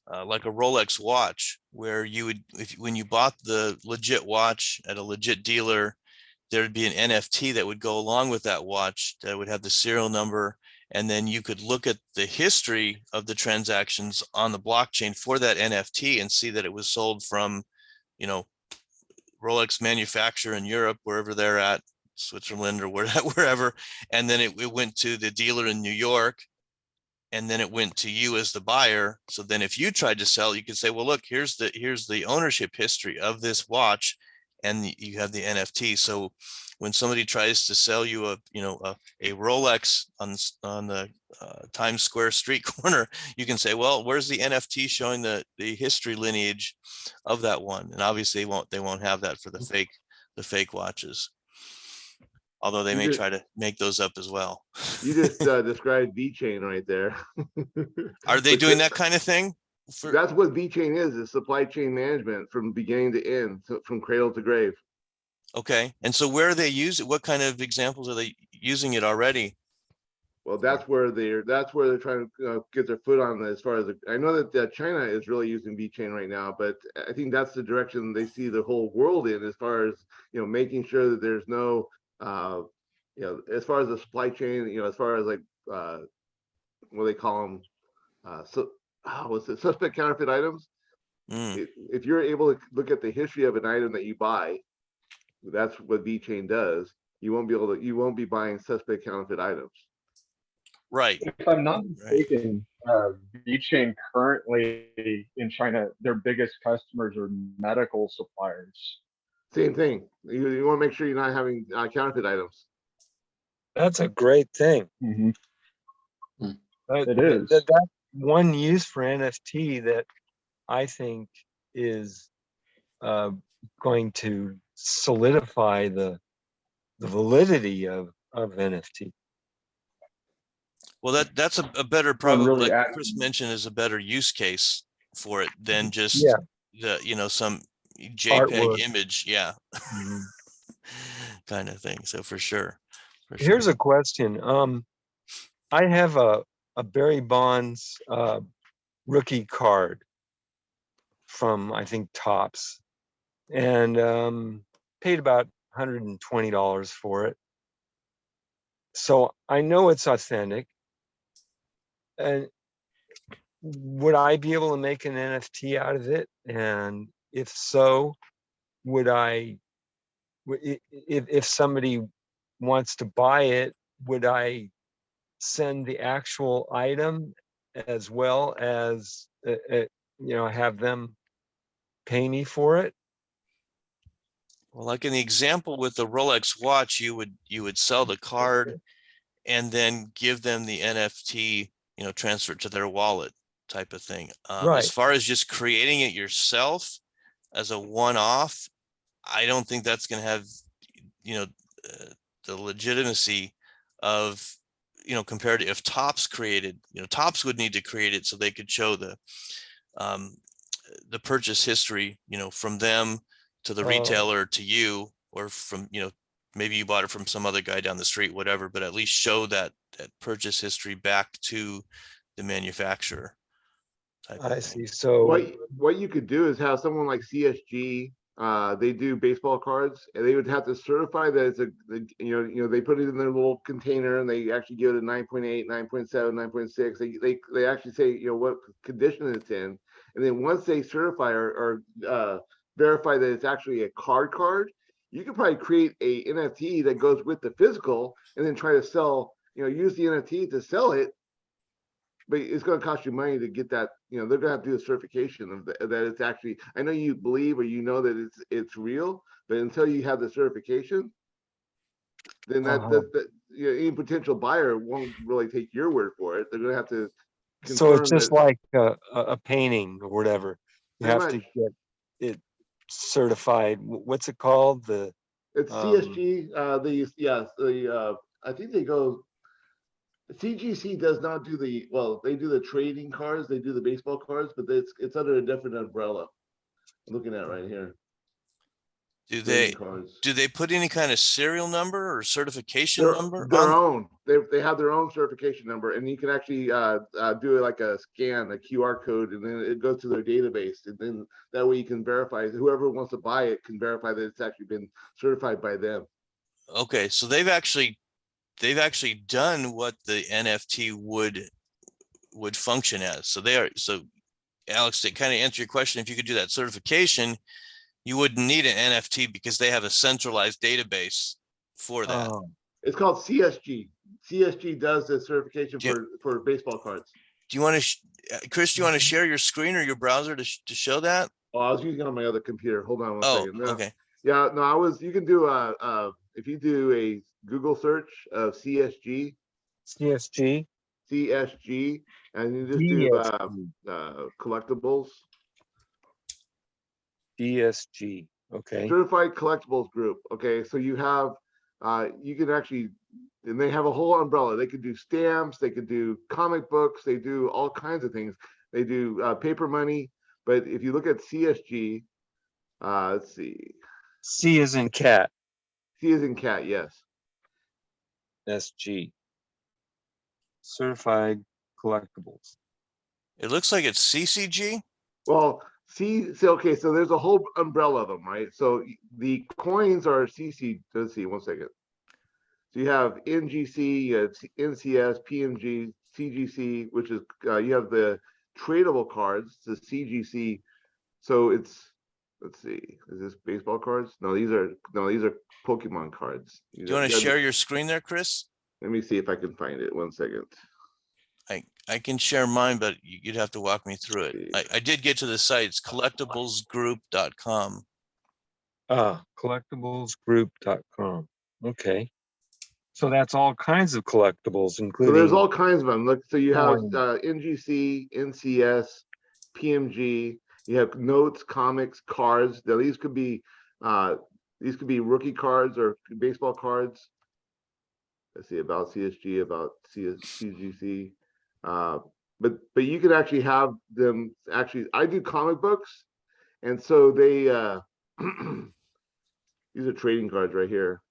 Speaker 1: like a Rolex watch where you would, when you bought the legit watch at a legit dealer, there'd be an NFT that would go along with that watch that would have the serial number, and then you could look at the history of the transactions on the blockchain for that NFT and see that it was sold from, Rolex manufacturer in Europe, wherever they're at, Switzerland or wherever, and then it went to the dealer in New York, and then it went to you as the buyer. So then if you tried to sell, you could say, well, look, here's the ownership history of this watch, and you have the NFT. So when somebody tries to sell you a Rolex on the Times Square street corner, you can say, well, where's the NFT showing the history lineage of that one? And obviously they won't have that for the fake watches. Although they may try to make those up as well.
Speaker 3: You just described VeChain right there.
Speaker 1: Are they doing that kind of thing?
Speaker 3: That's what VeChain is supply chain management from beginning to end, so from cradle to grave.
Speaker 1: Okay. And so where are they using, what kind of examples are they using it already?
Speaker 3: Well, that's where they're trying to get their foot on as far as I know that China is really using VeChain right now, but I think that's the direction they see the whole world in, as far as making sure that there's no as far as the supply chain, as far as like what they call them, what's it, suspect counterfeit items. If you're able to look at the history of an item that you buy, that's what VeChain does. You won't be buying suspect counterfeit items.
Speaker 1: Right.
Speaker 6: If I'm not mistaken, VeChain currently in China, their biggest customers are medical suppliers.
Speaker 3: Same thing. You want to make sure you're not having counterfeit items.
Speaker 8: That's a great thing.
Speaker 6: Mm-hmm. It
Speaker 8: That-
Speaker 6: is.
Speaker 8: That's one use for NFT that I think is going to solidify the validity of NFT.
Speaker 1: Well, that's a better, probably,
Speaker 6: really
Speaker 1: like Chris mentioned, is a better use case for it than just some JPEG
Speaker 8: Artwork.
Speaker 1: image. Yeah.
Speaker 8: Mhm.
Speaker 1: Kind of thing. So for sure.
Speaker 8: Here's a question. I have a a Barry Bonds rookie card from, I think, Topps, and paid about $120 for it. So I know it's authentic. And would I be able to make an NFT out of it? And if so, would I, if somebody wants to buy it, would I send the actual item as well as, have them pay me for it?
Speaker 1: Well, like in the example with the Rolex watch, you would sell the card and then give them the NFT, transfer it to their wallet type of thing. As
Speaker 8: Right.
Speaker 1: far as just creating it yourself as a one-off, I don't think that's going to have, the legitimacy of, compared to if Topps created, Topps would need to create it so they could show the purchase history, from them to the
Speaker 8: Oh.
Speaker 1: retailer to you, or from, maybe you bought it from some other guy down the street, whatever, but at least show that purchase history back to the manufacturer. Type of
Speaker 8: I
Speaker 1: thing.
Speaker 8: see. So,
Speaker 3: What you could do is have someone like CSG, they do baseball cards, and they would have to certify that it's they put it in their little container and they actually give it a 9.8, 9.7, 9.6. They actually say, what condition it's in. And then once they certify or verify that it's actually a card, you could probably create a NFT that goes with the physical and then try to sell, use the NFT to sell it. But it's going to cost you money to get that. They're going to have to do a certification of that it's actually. I know you believe or that it's real, but until you have the certification, then that any potential buyer won't really take your word for it. They're going to have to.
Speaker 8: so it's
Speaker 3: confirm
Speaker 8: just
Speaker 3: that-
Speaker 8: like a painting or whatever. You
Speaker 3: Pretty
Speaker 8: have to
Speaker 3: much.
Speaker 8: get it certified. What's it called?
Speaker 3: It's CSG. I think they go. CGC does not do they do the trading cards, they do the baseball cards, but it's under a different umbrella. I'm looking at right here.
Speaker 1: Do
Speaker 3: Trading
Speaker 1: they
Speaker 3: cards.
Speaker 1: do they put any kind of serial number or certification
Speaker 3: Their,
Speaker 1: number
Speaker 3: their
Speaker 1: on?
Speaker 3: own. They have their own certification number, and you can actually do it like a scan, a QR code, and then it goes to their database, and then that way you can verify. Whoever wants to buy it can verify that it's actually been certified by them.
Speaker 1: Okay, so they've actually done what the NFT would function as. So Alex, to kind of answer your question, if you could do that certification, you wouldn't need an NFT because they have a centralized database for that.
Speaker 8: Oh,
Speaker 3: It's called CSG. CSG does the certification for baseball cards.
Speaker 1: Do you want to, Chris, do you want to share your screen or your browser to show that?
Speaker 3: Oh, I was using it on my other computer. Hold on one
Speaker 1: Oh,
Speaker 3: second. No,
Speaker 1: okay.
Speaker 3: Yeah, no, you can do if you do a Google search of CSG,
Speaker 8: CSG.
Speaker 3: and you just do
Speaker 8: DSG.
Speaker 3: collectibles,
Speaker 8: DSG. Okay.
Speaker 3: certified collectibles group. Okay, so you have, you can actually, and they have a whole umbrella. They could do stamps, they could do comic books, they do all kinds of things. They do paper money, but if you look at CSG, let's see,
Speaker 8: C is in cat.
Speaker 3: C is in cat, yes.
Speaker 8: SG. Certified collectibles.
Speaker 1: It looks like it's CCG.
Speaker 3: Well, okay, so there's a whole umbrella of them, right? So the coins are CC, let's see, one second. So you have NGC, you have NCS, PMG, CGC, which is, you have the tradable cards, the CGC. So it's, let's see, is this baseball cards? No, these are Pokemon cards.
Speaker 1: Do you want to share your screen there, Chris?
Speaker 3: Let me see if I can find it, one second.
Speaker 1: I can share mine, but you'd have to walk me through it.
Speaker 3: See.
Speaker 1: I did get to the site. It's collectiblesgroup.com.
Speaker 8: Collectiblesgroup.com. Okay. So that's all kinds of collectibles,
Speaker 3: So
Speaker 8: including.
Speaker 3: there's all kinds of them. Look, so you have
Speaker 8: Coins.
Speaker 3: NGC, NCS, PMG. You have notes, comics, cards. Now these could be rookie cards or baseball cards. Let's see, about CSG, about CGC. But you can actually have them. Actually, I do comic books, and so they these are trading cards right here.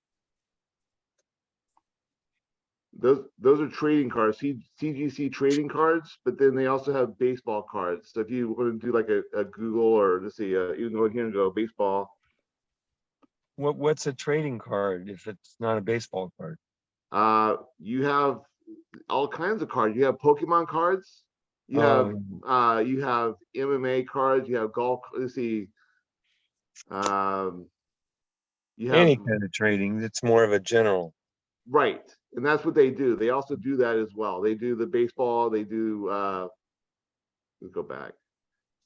Speaker 3: those are trading cards, CGC trading cards, but then they also have baseball cards. So if you want to do like a Google or let's see, you can go here and go baseball.
Speaker 8: What's a trading card if it's not a baseball card?
Speaker 3: You have all kinds of cards. You have Pokemon cards. You have you have MMA cards. You have golf. Let's see. You
Speaker 8: Any
Speaker 3: have
Speaker 8: kind of trading, it's more of a general.
Speaker 3: right, and that's what they do. They also do that as well. They do the baseball. They do. Let's go back.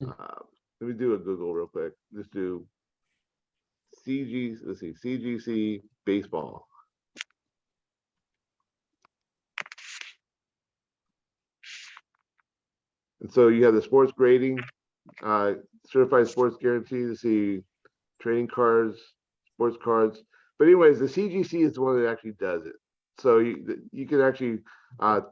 Speaker 3: Let me do a Google real quick. Just do CG. Let's see, CGC baseball. And so you have the sports grading, certified sports guarantee to see trading cards, sports cards. But anyways, the CGC is the one that actually does it. So you can actually, I've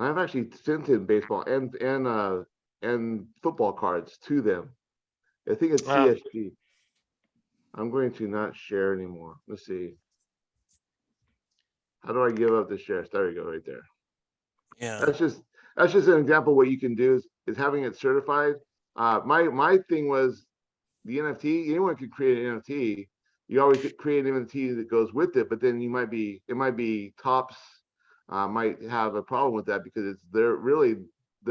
Speaker 3: actually sent in baseball and football cards to them. I think it's
Speaker 8: Wow.
Speaker 3: CSG. I'm going to not share anymore. Let's see. How do I give up the shares? There we go, right there.
Speaker 1: Yeah.
Speaker 3: That's just an example of what you can do is having it certified. My thing was the NFT. Anyone can create an NFT. You always create an NFT that goes with it, but then it might be Topps might have a problem with that because it's their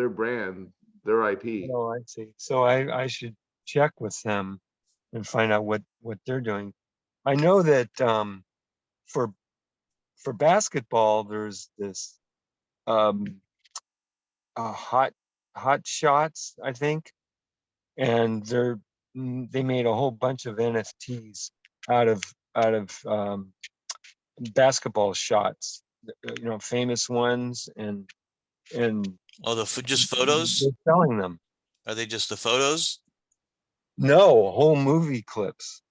Speaker 3: brand, their IP.
Speaker 8: Oh, I see. So I should check with them and find out what they're doing. I know that for basketball, there's this hot shots, I think, and they made a whole bunch of NFTs out of basketball shots, famous ones, and
Speaker 1: Oh, just photos?
Speaker 8: they're selling them.
Speaker 1: Are they just the photos?
Speaker 8: No, whole movie clips.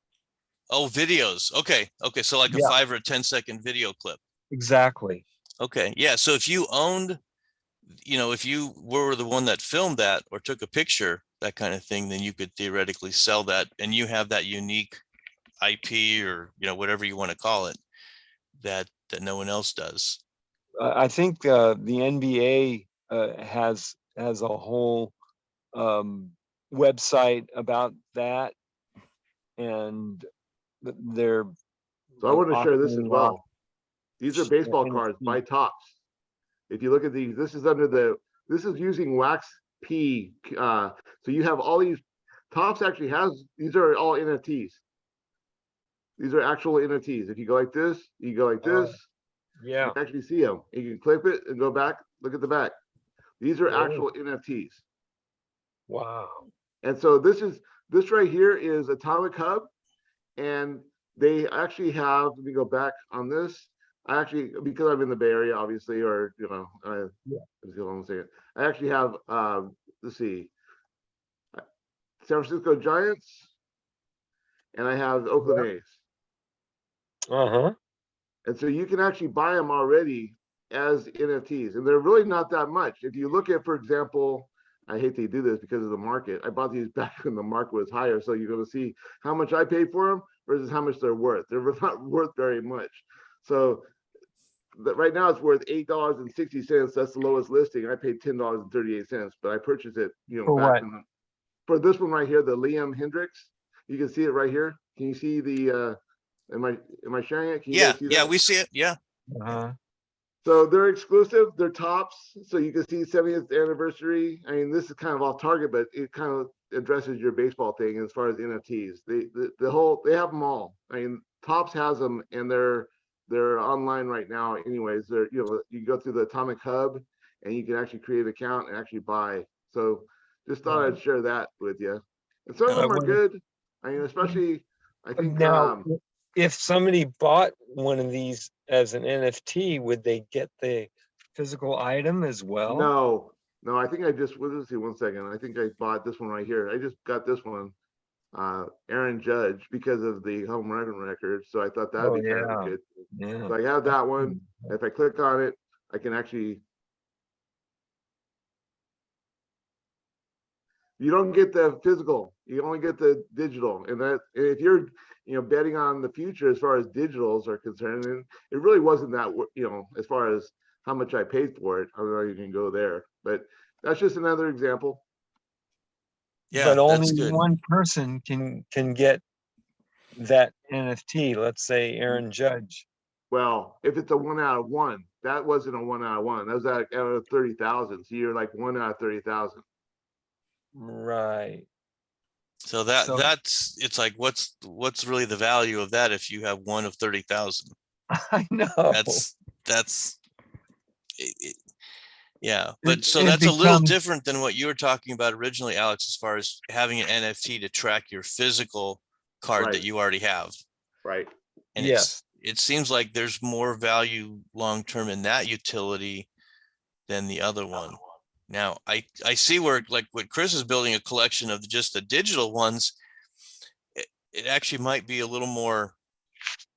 Speaker 1: Oh, videos. Okay. Okay. So like a
Speaker 8: Yeah.
Speaker 1: 5 or 10-second video clip.
Speaker 8: Exactly.
Speaker 1: Okay. Yeah. So if you owned, if you were the one that filmed that or took a picture, that kind of thing, then you could theoretically sell that and you have that unique IP or, whatever you want to call it that no one else does.
Speaker 8: I think the NBA has a whole website about that, and they're
Speaker 3: So I want to share this as
Speaker 8: offering
Speaker 3: well. These are baseball
Speaker 8: NFT.
Speaker 3: cards by Topps. If you look at these, this is using Wax P. So you have all these. Topps actually has, these are all NFTs. These are actual NFTs. If you go like this, you go like this,
Speaker 8: Yeah.
Speaker 3: you actually see them. You can click it and go back, look at the back. These are
Speaker 8: Oh.
Speaker 3: actual NFTs.
Speaker 8: Wow.
Speaker 3: And so this right here is Atomic Hub. And they actually have, let me go back on this. I actually, because I'm in the Bay Area, obviously, or, let's hold on a second. I actually have, let's see, San Francisco Giants, and I have Oakland A's.
Speaker 8: Uh-huh.
Speaker 3: And so you can actually buy them already as NFTs, and they're really not that much. If you look at, for example, I hate to do this because of the market. I bought these back when the market was higher, so you're going to see how much I paid for them versus how much they're worth. They're not worth very much. So right now it's worth $8.60. That's the lowest listing. I paid $10.38, but I purchased it,
Speaker 8: For
Speaker 3: back
Speaker 8: what?
Speaker 3: for this one right here, the Liam Hendricks. You can see it right here. Can you see the? Am I sharing it? Can you
Speaker 1: Yeah.
Speaker 3: guys see
Speaker 1: Yeah.
Speaker 3: that?
Speaker 1: We see it. Yeah.
Speaker 8: Uh-huh.
Speaker 3: So they're exclusive. They're Topps. So you can see 70th anniversary. I mean, this is kind of off target, but it kind of addresses your baseball thing as far as NFTs. They have them all. I mean, Topps has them, and they're online right now. Anyways, you go through the Atomic Hub, and you can actually create an account and actually buy. So just thought I'd share that with you. And some of them are good. I mean, especially I think
Speaker 8: Now, if somebody bought one of these as an NFT, would they get the physical item as well?
Speaker 3: no, I think let's see one second. I think I bought this one right here. I just got this one, Aaron Judge, because of the home run record. So I thought that'd be kind of good.
Speaker 8: Yeah.
Speaker 3: So I have that one. If I click on it, I can actually. You don't get the physical. You only get the digital, and if you're, betting on the future as far as digitals are concerned, and it really wasn't that, as far as how much I paid for it. I don't know you can go there, but that's just another example.
Speaker 1: Yeah,
Speaker 8: But only
Speaker 1: that's good.
Speaker 8: one person can get that NFT. Let's say Aaron Judge.
Speaker 3: Well, if it's a 1 out of 1, that wasn't a 1 out of 1. That was out of 30,000. So you're like 1 out of 30,000.
Speaker 8: Right.
Speaker 1: So
Speaker 8: So-
Speaker 1: that's, it's like, what's really the value of that if you have one of 30,000?
Speaker 8: I know.
Speaker 1: That's, yeah, but so
Speaker 8: it
Speaker 1: that's a little
Speaker 8: becomes-
Speaker 1: different than what you were talking about originally, Alex, as far as having an NFT to track your physical card that
Speaker 3: Right.
Speaker 1: you already have.
Speaker 3: Right.
Speaker 1: And
Speaker 8: Yes.
Speaker 1: it seems like there's more value long-term in that utility than the other one. Now, I see where, like, what Chris is building, a collection of just the digital ones. It actually might be a little more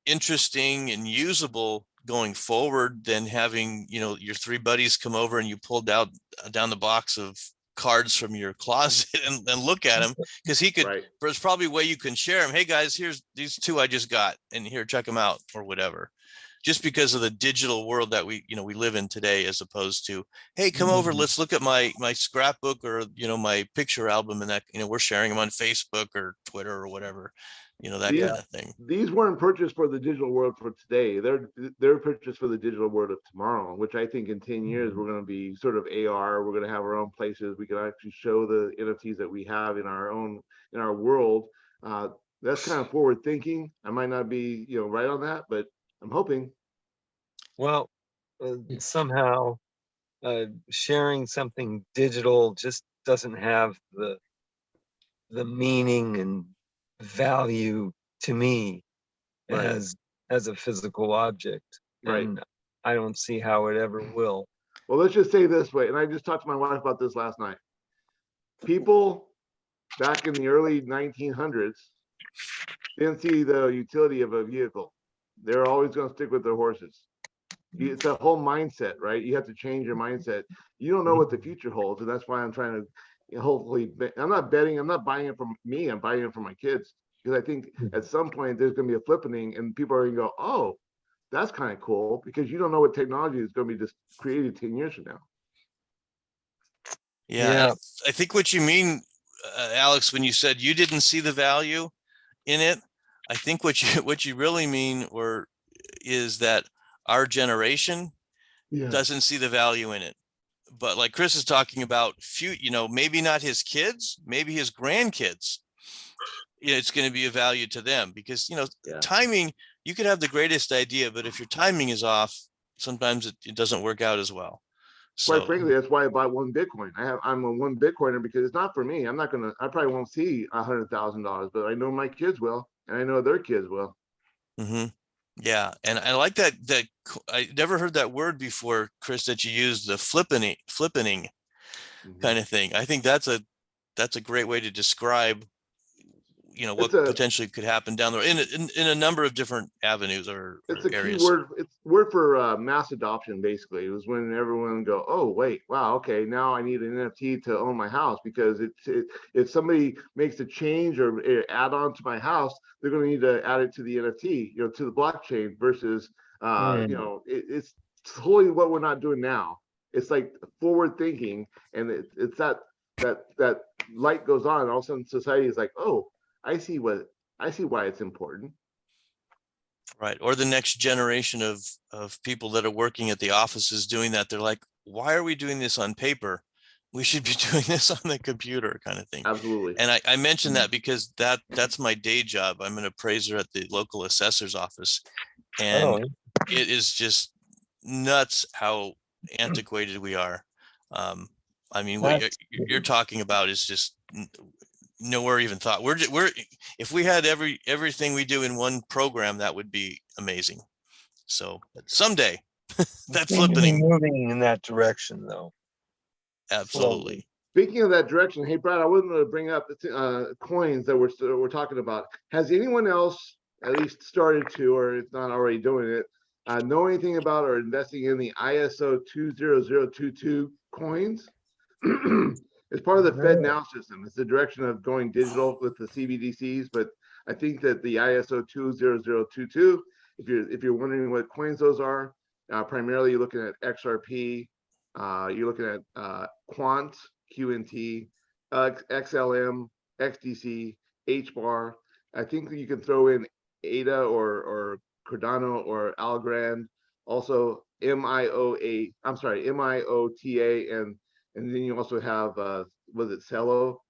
Speaker 1: interesting and usable going forward than having, your 3 buddies come over and you pulled out down the box of cards from your closet and look at them, because he could,
Speaker 3: Right.
Speaker 1: there's probably a way you can share them. Hey guys, here's these 2 I just got, and here, check them out, or whatever. Just because of the digital world that we live in today, as opposed to, hey, come over,
Speaker 8: Mhm.
Speaker 1: let's look at my scrapbook, or, my picture album, and that, we're sharing them on Facebook or Twitter or whatever, that
Speaker 3: Yeah.
Speaker 1: kind of thing.
Speaker 3: These weren't purchased for the digital world for today. They're purchased for the digital world of tomorrow, which I think in 10 years we're going to be sort of AR. We're going to have our own places. We can actually show the NFTs that we have in our world. That's kind of forward thinking. I might not be, right on that, but I'm hoping.
Speaker 8: Well, somehow sharing something digital just doesn't have the meaning and value to me
Speaker 3: Right.
Speaker 8: as a physical object.
Speaker 3: Right.
Speaker 8: And I don't see how it ever will.
Speaker 3: Well, let's just say this way, and I just talked to my wife about this last night. People back in the early 1900s didn't see the utility of a vehicle. They're always going to stick with their horses. It's a whole mindset, right? You have to change your mindset. You don't know what the future holds, and that's why I'm trying to hopefully. I'm not betting. I'm not buying it from me. I'm buying it from my kids, because I think at some point there's going to be a flippening, and people are going to go, "Oh, that's kind of cool," because you don't know what technology is going to be just created 10 years from now.
Speaker 1: Yeah,
Speaker 8: Yeah.
Speaker 1: I think what you mean, Alex, when you said you didn't see the value in it, I think what you really mean is that our generation
Speaker 3: Yeah.
Speaker 1: doesn't see the value in it. But like Chris is talking about, maybe not his kids, maybe his grandkids, it's going to be a value to them, because,
Speaker 3: Yeah.
Speaker 1: timing, you could have the greatest idea, but if your timing is off, sometimes it doesn't work out as well.
Speaker 3: Quite
Speaker 1: So,
Speaker 3: frankly, that's why I bought 1 Bitcoin. I'm a 1 Bitcoiner because it's not for me. I probably won't see $100,000, but I know my kids will, and I know their kids will.
Speaker 1: mhm. Yeah, and I like that I never heard that word before, Chris, that you used, the flippening
Speaker 3: Mhm.
Speaker 1: kind of thing. I think that's a great way to describe, what
Speaker 3: It's a-
Speaker 1: potentially could happen down the road in a number of different avenues or
Speaker 3: It's a key
Speaker 1: areas.
Speaker 3: word. It's word for mass adoption. Basically, it was when everyone go, "Oh, wait, wow, okay, now I need an NFT to own my house," because if somebody makes a change or add on to my house, they're going to need to add it to the NFT, to the blockchain. Versus, it's totally what we're not doing now. It's like forward thinking, and it's that light goes on, and all of a sudden society is like, "Oh, I see why it's important."
Speaker 1: Right. Or the next generation of people that are working at the offices doing that. They're like, why are we doing this on paper? We should be doing this on the computer, kind of thing.
Speaker 3: Absolutely.
Speaker 1: And I mentioned that because that's my day job. I'm an appraiser at the local assessor's office. And
Speaker 8: Oh,
Speaker 1: it is just nuts how antiquated we are. I mean, what you're talking about is just nowhere even thought. We're if we had everything we do in one program, that would be amazing. So someday that
Speaker 8: seem to be
Speaker 1: flipping,
Speaker 8: moving in that direction, though.
Speaker 1: absolutely.
Speaker 3: Speaking of that direction, hey Brad, I wasn't going to bring up coins that we're talking about. Has anyone else at least started to, or if not already doing it, know anything about or investing in the ISO 20022 coins? It's part of the
Speaker 8: Right.
Speaker 3: FedNow system. It's the direction of going digital with the CBDCs, but I think that the ISO 20022, if you're wondering what coins those are, primarily you're looking at XRP, you're looking at Quant, QNT, XLM, XDC, HBAR. I think that you can throw in ADA or Cardano or Algorand, also MIOTA, and then you also have was it Celo?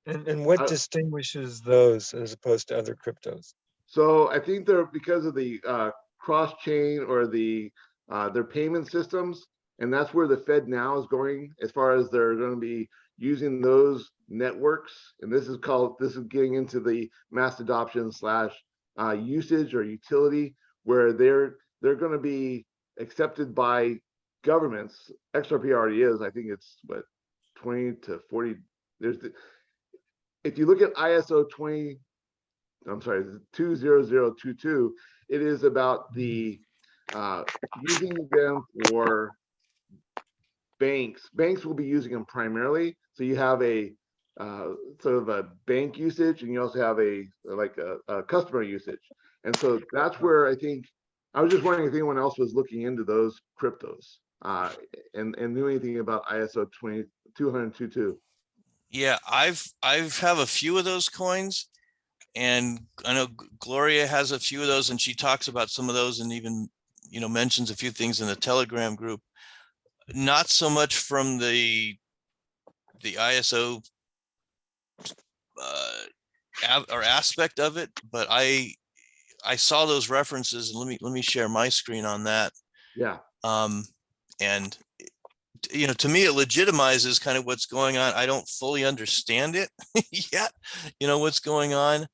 Speaker 8: And what
Speaker 3: I-
Speaker 8: distinguishes those as opposed to other cryptos?
Speaker 3: So I think they're because of the cross chain or the their payment systems, and that's where the Fed now is going as far as they're going to be using those networks. And this is getting into the mass adoption / usage or utility, where they're going to be accepted by governments. XRP already is. I think it's what 20 to 40. If you look at ISO 20022, it is about the using them for banks. Banks will be using them primarily. So you have a sort of a bank usage, and you also have a customer usage. And so that's where I think I was just wondering if anyone else was looking into those cryptos and knew anything about ISO 20022.
Speaker 1: Yeah, I've have a few of those coins, and I know Gloria has a few of those, and she talks about some of those, and even mentions a few things in the Telegram group. Not so much from the ISO or aspect of it, but I saw those references, and let me share my screen on that.
Speaker 3: Yeah.
Speaker 1: And to me, it legitimizes kind of what's going on. I don't fully understand it yet, what's going on.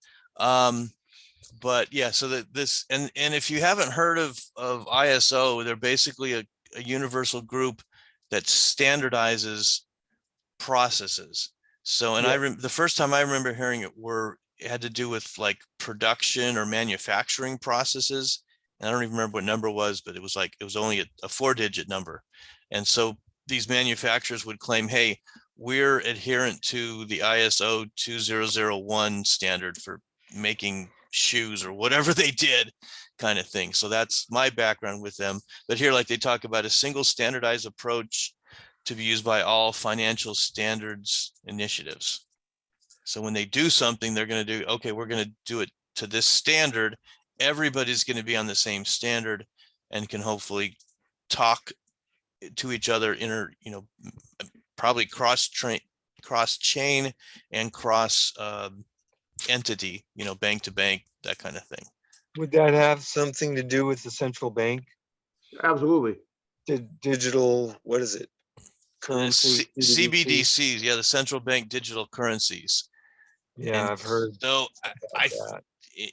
Speaker 1: But yeah, so that this, and if you haven't heard of ISO, they're basically a universal group that standardizes processes. So, and the first time I remember hearing it had to do with like production or manufacturing processes. And I don't even remember what number it was, but it was only a 4-digit number. And so these manufacturers would claim, hey, we're adherent to the ISO 2001 standard for making shoes or whatever they did, kind of thing. So that's my background with them. But here, like they talk about a single standardized approach to be used by all financial standards initiatives. So when they do something, they're going to do, okay, we're going to do it to this standard. Everybody's going to be on the same standard and can hopefully talk to each other probably cross chain and cross entity, bank to bank, that kind of thing.
Speaker 8: Would that have something to do with the central bank?
Speaker 3: Absolutely.
Speaker 8: Digital, what is it? Currency?
Speaker 1: CBDCs, yeah, the central bank digital currencies.
Speaker 8: Yeah,
Speaker 1: And
Speaker 8: I've heard.
Speaker 1: So
Speaker 8: that.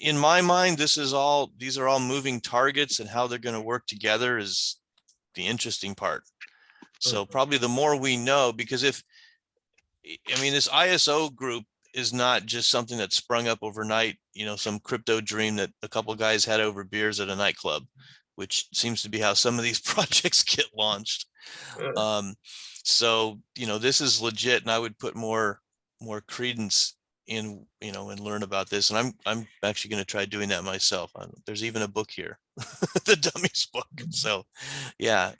Speaker 1: in my mind, these are all moving targets, and how they're going to work together is the interesting part. So probably the more we know, because this ISO group is not just something that sprung up overnight, some crypto dream that a couple of guys had over beers at a nightclub, which seems to be how some of these projects get launched. So, this is legit, and I would put more credence in, and learn about this. And I'm actually going to try doing that myself. There's even a book here, the Dummies book. So, yeah.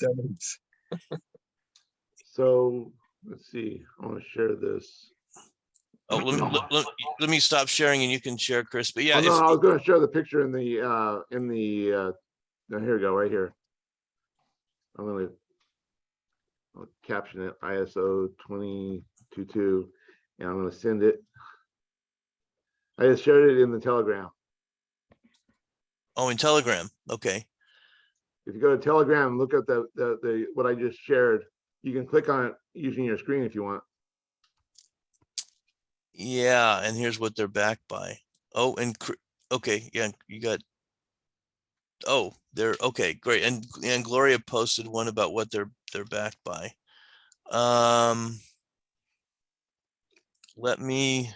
Speaker 3: So let's see. I want to share this.
Speaker 1: Oh, let me stop sharing, and you can share, Chris. But yeah,
Speaker 3: Oh, no, I was going to share the picture in the no, here we go, right here. I'll caption it ISO 20022, and I'm going to send it. I just shared it in the Telegram.
Speaker 1: in Telegram. Okay.
Speaker 3: If you go to Telegram and look at the what I just shared, you can click on it using your screen if you want.
Speaker 1: Yeah, and here's what they're backed by. Oh, and okay, yeah, you got. Oh, they're okay, great. And Gloria posted one about what they're backed by. Let me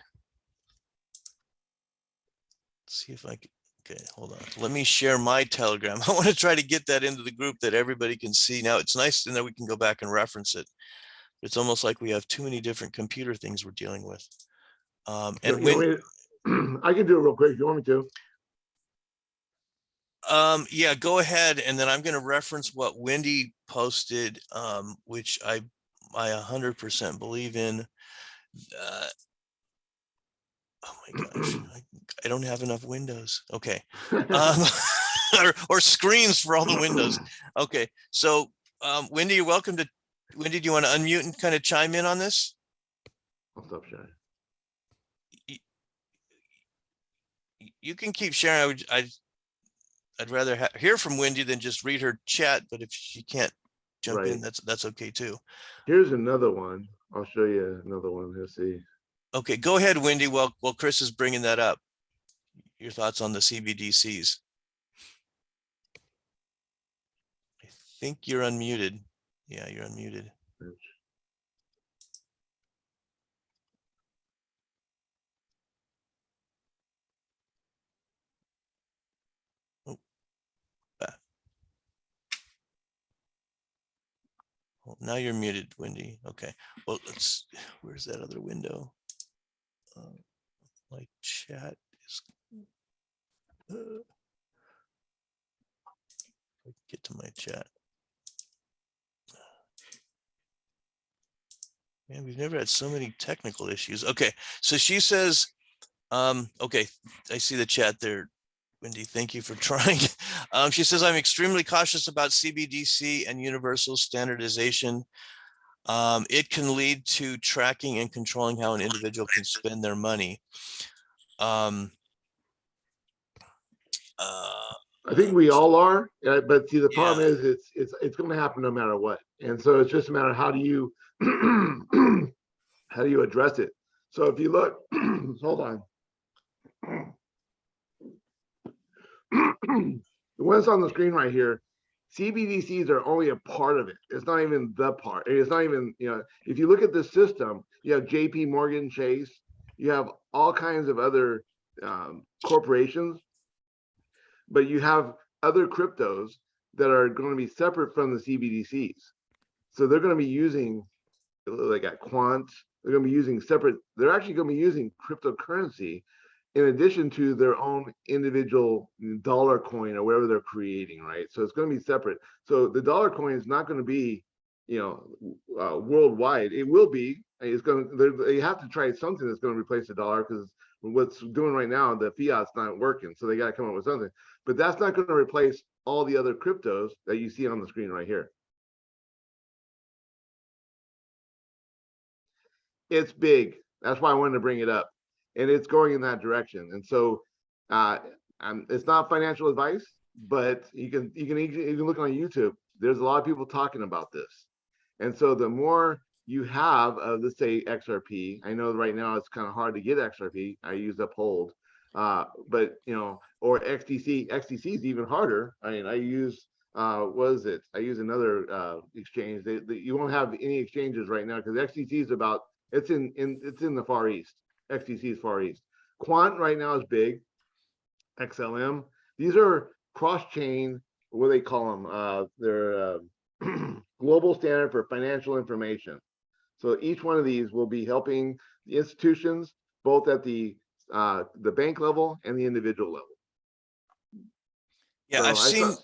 Speaker 1: see if I can. Okay, hold on. Let me share my Telegram. I want to try to get that into the group that everybody can see. Now it's nice to know we can go back and reference it. It's almost like we have too many different computer things we're dealing with.
Speaker 3: You
Speaker 1: And
Speaker 3: want
Speaker 1: when,
Speaker 3: me to- I can do it real quick if you want me to.
Speaker 1: yeah, go ahead. And then I'm going to reference what Wendy posted, which I 100% believe in. Oh my gosh, I don't have enough windows. Okay. Or screens for all the windows. Okay. So, Wendy, you're welcome to, Wendy, do you want to unmute and kind of chime in on this?
Speaker 3: I'll stop sharing.
Speaker 1: You can keep sharing. I'd rather hear from Wendy than just read her chat, but if she can't jump in,
Speaker 3: Right.
Speaker 1: that's okay too.
Speaker 3: Here's another one. I'll show you another one. Let's see.
Speaker 1: Okay, go ahead, Wendy, while Chris is bringing that up. Your thoughts on the CBDCs. I think you're unmuted. Yeah, you're unmuted. Oh, well, now you're muted, Wendy. Okay, well, where's that other window? My chat is, get to my chat. Man, we've never had so many technical issues. Okay, so she says, okay, I see the chat there. Wendy, thank you for trying. She says, I'm extremely cautious about CBDC and universal standardization. It can lead to tracking and controlling how an individual can spend their money.
Speaker 3: I think we all are, but see, the problem
Speaker 1: Yeah.
Speaker 3: is it's going to happen no matter what. And so it's just a matter of how do you how do you address it? So if you look, hold on. The ones on the screen right here, CBDCs are only a part of it. It's not even the part. It's not even, you know, if you look at the system, you have JP Morgan Chase, you have all kinds of other corporations, but you have other cryptos that are going to be separate from the CBDCs. So they're going to be using, they got Quant, they're going to be using separate, they're actually going to be using cryptocurrency in addition to their own individual dollar coin or whatever they're creating, right? So it's going to be separate. So the dollar coin is not going to be, you know, worldwide. It will be. It's going to. They have to try something that's going to replace the dollar because what's doing right now, the fiat's not working. So they got to come up with something. But that's not going to replace all the other cryptos that you see on the screen right here. It's big. That's why I wanted to bring it up. And it's going in that direction. And so it's not financial advice, but you can look on YouTube. There's a lot of people talking about this. And so the more you have of, let's say, XRP, I know right now it's kind of hard to get XRP. I use Uphold, but you know, or XTC. XTC is even harder. I mean, I use what is it? I use another exchange. You won't have any exchanges right now because XTC is about it's in the Far East. XTC is Far East. Quant right now is big. XLM. These are cross-chain. What do they call them? They're global standard for financial information. So each one of these will be helping the institutions both at the bank level and the individual level.
Speaker 1: Yeah,
Speaker 3: So
Speaker 1: I've seen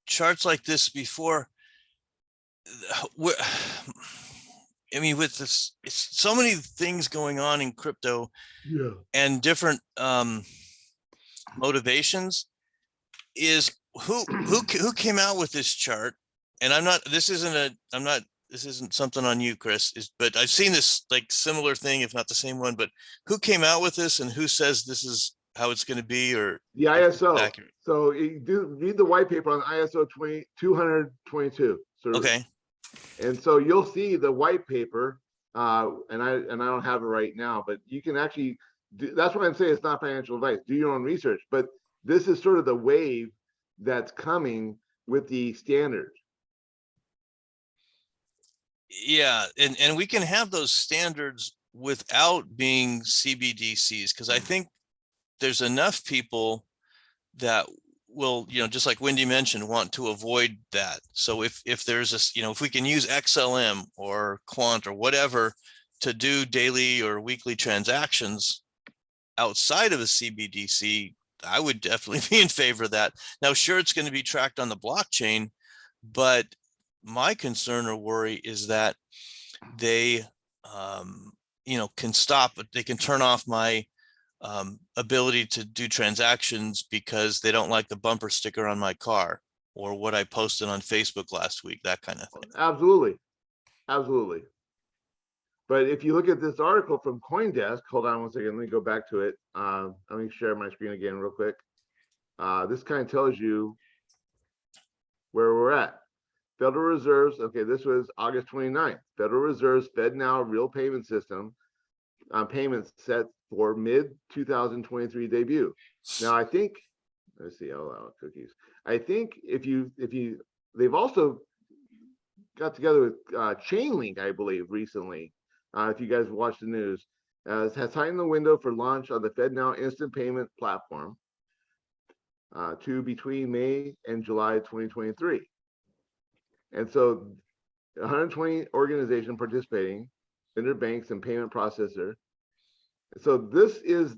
Speaker 1: charts like this before. I mean, with this, it's so many things going on in crypto and different motivations. Is who came out with this chart? And this isn't something on you, Chris, but I've seen this like similar thing, if not the same one, but who came out with this and who says this is how it's going to be, or
Speaker 3: the ISO. So you read the white paper on ISO 20022.
Speaker 1: Okay.
Speaker 3: And so you'll see the white paper, and I don't have it right now, but you can actually that's why I'm saying it's not financial advice. Do your own research, but this is sort of the wave that's coming with the standard.
Speaker 1: Yeah, and we can have those standards without being CBDCs, because I think there's enough people that will, just like Wendy mentioned, want to avoid that. So if there's this, if we can use XLM or Quant or whatever to do daily or weekly transactions outside of a CBDC, I would definitely be in favor of that. Now, sure, it's going to be tracked on the blockchain, but my concern or worry is that they, can stop, they can turn off my ability to do transactions because they don't like the bumper sticker on my car or what I posted on Facebook last week, that kind of thing.
Speaker 3: Absolutely, absolutely. But if you look at this article from CoinDesk, hold on one second, let me go back to it. Let me share my screen again real quick. This kind of tells you where we're at. Federal Reserve's, okay, this was August 29th. Federal Reserve's FedNow real payment system payments set for mid 2023 debut. Now, I think, let's see, I'll allow cookies. I think they've also got together with Chainlink, I believe, recently. If you guys watch the news, has signed the window for launch on the FedNow instant payment platform to between May and July 2023. And so 120 organizations participating, interbanks and payment processor. So this is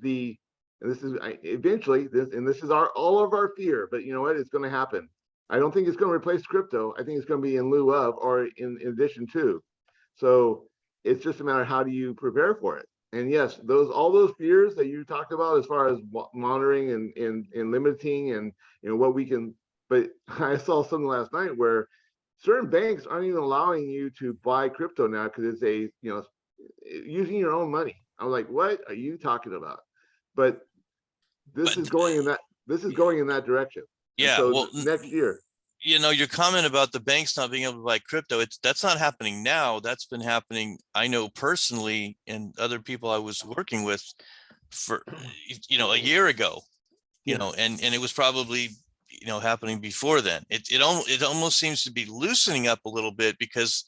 Speaker 3: eventually this is all of our fear, but you know what? It's going to happen. I don't think it's going to replace crypto. I think it's going to be in lieu of or in addition to. So it's just a matter of how do you prepare for it. And yes, all those fears that you talked about as far as monitoring and limiting and what we can. But I saw something last night where certain banks aren't even allowing you to buy crypto now because it's using your own money. I'm like, what are you talking about? But this is going in that direction. And
Speaker 1: Yeah,
Speaker 3: so
Speaker 1: well,
Speaker 3: next year.
Speaker 1: Your comment about the banks not being able to buy crypto, that's not happening now. That's been happening, I know personally, and other people I was working with for, a year ago, and it was probably, happening before then. It almost seems to be loosening up a little bit because,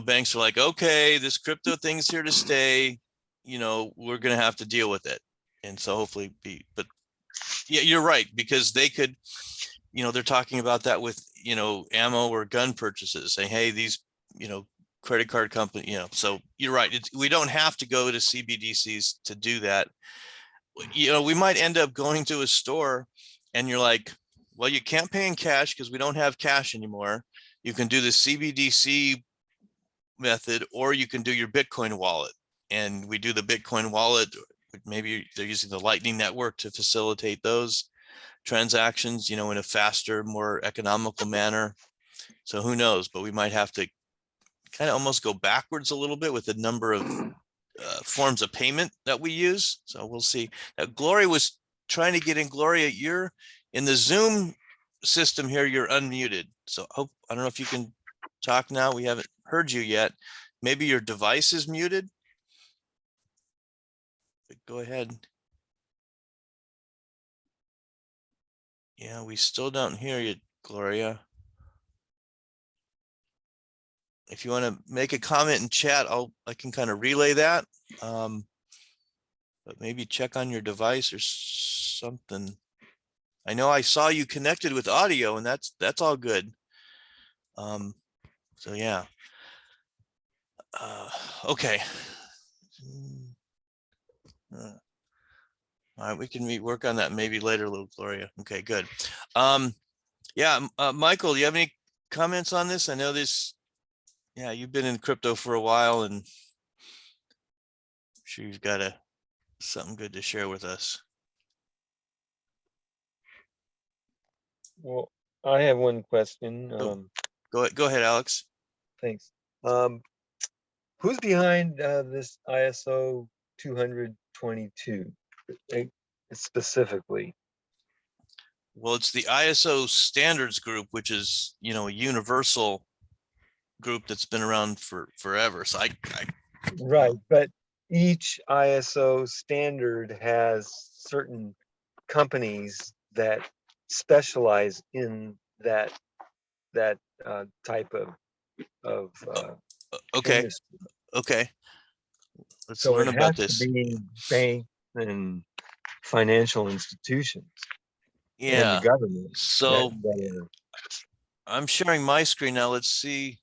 Speaker 1: banks are like, okay, this crypto thing's here to stay, we're going to have to deal with it. And so hopefully but yeah, you're right, because they could, they're talking about that with, ammo or gun purchases, saying, hey, these, credit card company, so you're right. We don't have to go to CBDCs to do that. We might end up going to a store and you're like, well, you can't pay in cash because we don't have cash anymore. You can do the CBDC method, or you can do your Bitcoin wallet. And we do the Bitcoin wallet. Maybe they're using the Lightning Network to facilitate those transactions, in a faster, more economical manner. So who knows, but we might have to kind of almost go backwards a little bit with the number of forms of payment that we use. So we'll see. Now, Gloria was trying to get in. Gloria, you're in the Zoom system here. You're unmuted. So I don't know if you can talk now. We haven't heard you yet. Maybe your device is muted. But go ahead. Yeah, we still don't hear you, Gloria. If you want to make a comment in chat, I can kind of relay that. But maybe check on your device or something. I know I saw you connected with audio, and that's all good. So yeah. Okay. All right, we can work on that maybe later, little Gloria. Okay, good. Yeah, Michael, do you have any comments on this? I know this. Yeah, you've been in crypto for a while, and I'm sure you've got something good to share with us.
Speaker 8: Well, I have one question.
Speaker 1: Go ahead, Alex.
Speaker 8: Thanks. Who's behind this ISO 20022 specifically?
Speaker 1: Well, it's the ISO standards group, which is, a universal group that's been around for forever. So
Speaker 8: Right, but each ISO standard has certain companies that specialize in that type of
Speaker 1: okay.
Speaker 8: industry.
Speaker 1: Okay. Let's
Speaker 8: So
Speaker 1: learn
Speaker 8: it
Speaker 1: about
Speaker 8: has
Speaker 1: this.
Speaker 8: to be banks and financial institutions.
Speaker 1: Yeah,
Speaker 8: the government.
Speaker 1: so
Speaker 8: that are-
Speaker 1: I'm sharing my screen now. Let's see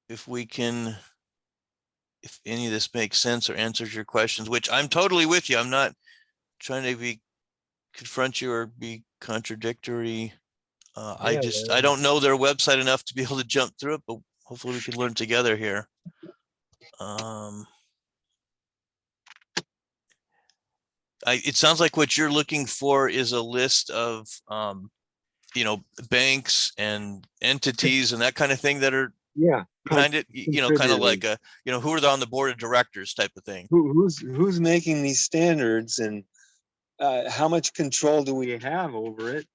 Speaker 1: if we can, if any of this makes sense or answers your questions, which I'm totally with you. I'm not trying to be confront you or be contradictory. I
Speaker 8: Yeah,
Speaker 1: just, I don't know their website enough to be able to jump through it, but hopefully we can learn together here. It sounds like what you're looking for is a list of, banks and entities and that kind of thing that are
Speaker 8: Yeah.
Speaker 1: behind it, kind of like
Speaker 8: contributors.
Speaker 1: who are on the board of directors type of thing.
Speaker 8: Who's making these standards, and how much control do we have over it?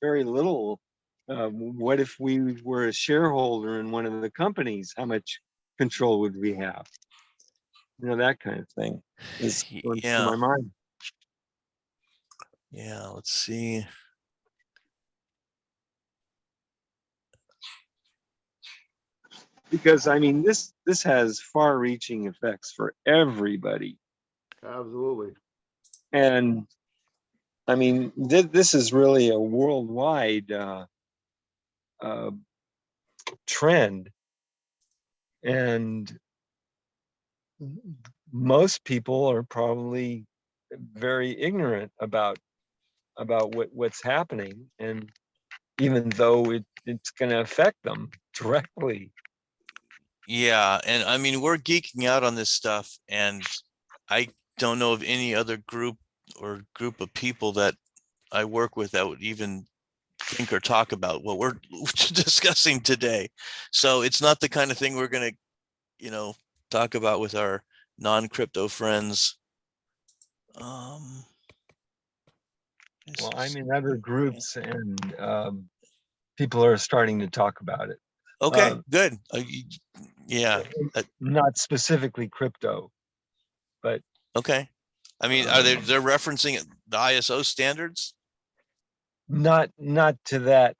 Speaker 8: Very little. What if we were a shareholder in one of the companies? How much control would we have? That kind of thing is going through my
Speaker 1: Yeah,
Speaker 8: mind.
Speaker 1: yeah, let's see.
Speaker 8: Because I mean, this has far-reaching effects for everybody.
Speaker 3: Absolutely.
Speaker 8: And I mean, this is really a worldwide trend. And most people are probably very ignorant about what's happening. And even though it's going to affect them directly.
Speaker 1: Yeah, and I mean, we're geeking out on this stuff, and I don't know of any other group or group of people that I work with that would even think or talk about what we're discussing today. So it's not the kind of thing we're going to, talk about with our non-crypto friends.
Speaker 8: Well, I'm in other groups, and people are starting to talk about it.
Speaker 1: Okay, good. Yeah.
Speaker 8: Not specifically crypto, but
Speaker 1: Okay. I mean, are they're referencing the ISO standards?
Speaker 8: not to that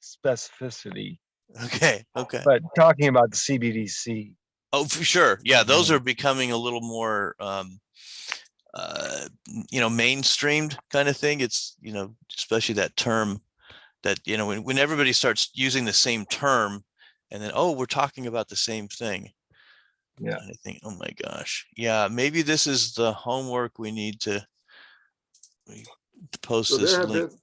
Speaker 8: specificity,
Speaker 1: Okay. Okay.
Speaker 8: but talking about the CBDC.
Speaker 1: Oh, for sure. Yeah, those are becoming a little more, mainstreamed kind of thing. It's, especially that term that, when everybody starts using the same term and then, oh, we're talking about the same thing.
Speaker 8: Yeah.
Speaker 1: And I think, oh my gosh. Yeah, maybe this is the homework we need to post
Speaker 3: So
Speaker 1: this
Speaker 3: there have
Speaker 1: link.
Speaker 3: been,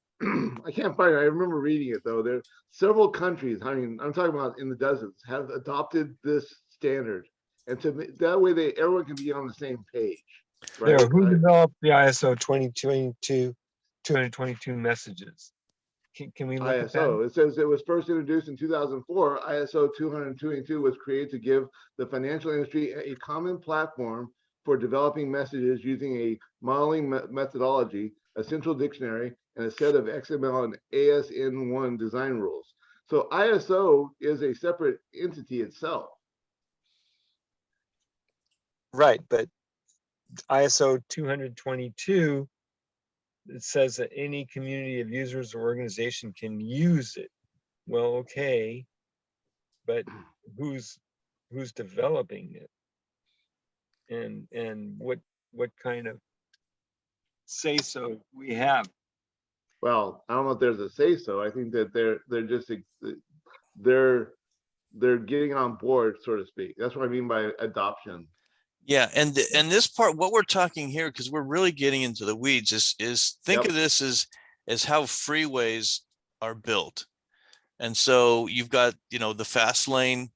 Speaker 3: I can't find it. I remember reading it though. There are several countries, I mean, I'm talking about in the dozens, have adopted this standard. And that way everyone can be on the same page. Right?
Speaker 8: Who developed the ISO 222 messages? Can we look at that?
Speaker 3: ISO. It says it was first introduced in 2004. ISO 222 was created to give the financial industry a common platform for developing messages using a modeling methodology, a central dictionary, and a set of XML and ASN1 design rules. So ISO is a separate entity itself.
Speaker 8: Right, but ISO 222, it says that any community of users or organization can use it. Well, okay, but who's developing it? And what kind of say so we have?
Speaker 3: Well, I don't know if there's a say so. I think that they're just they're getting on board, so to speak. That's what I mean by adoption.
Speaker 1: Yeah, and this part, what we're talking here, because we're really getting into the weeds, is think
Speaker 3: Yep.
Speaker 1: of this as how freeways are built. And so you've got, the fast lane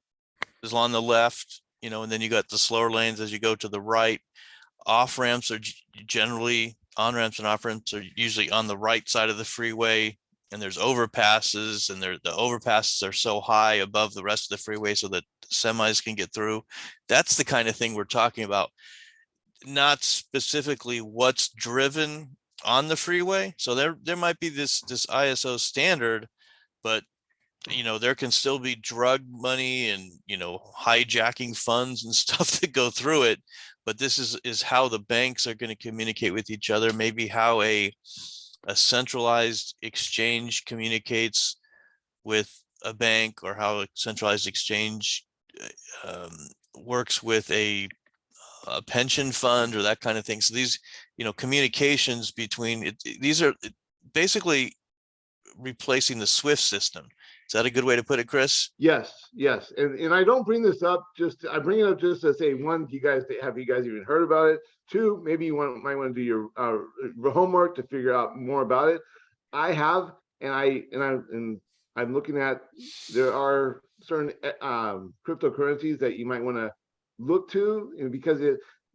Speaker 1: is on the left, and then you got the slower lanes as you go to the right. Off ramps are generally, on ramps and off ramps are usually on the right side of the freeway. And there's overpasses, and the overpasses are so high above the rest of the freeway so that semis can get through. That's the kind of thing we're talking about. Not specifically what's driven on the freeway. So there might be this ISO standard, but there can still be drug money and hijacking funds and stuff that go through it. But this is how the banks are going to communicate with each other. Maybe how a centralized exchange communicates with a bank, or how a centralized exchange works with a pension fund or that kind of thing. So these, communications between these are basically replacing the SWIFT system. Is that a good way to put it, Chris?
Speaker 3: Yes, yes. And I don't bring this up I bring it up just to say, one, have you guys even heard about it? Two, maybe you might want to do your homework to figure out more about it. I have, and I'm looking at, there are certain cryptocurrencies that you might want to look to, and because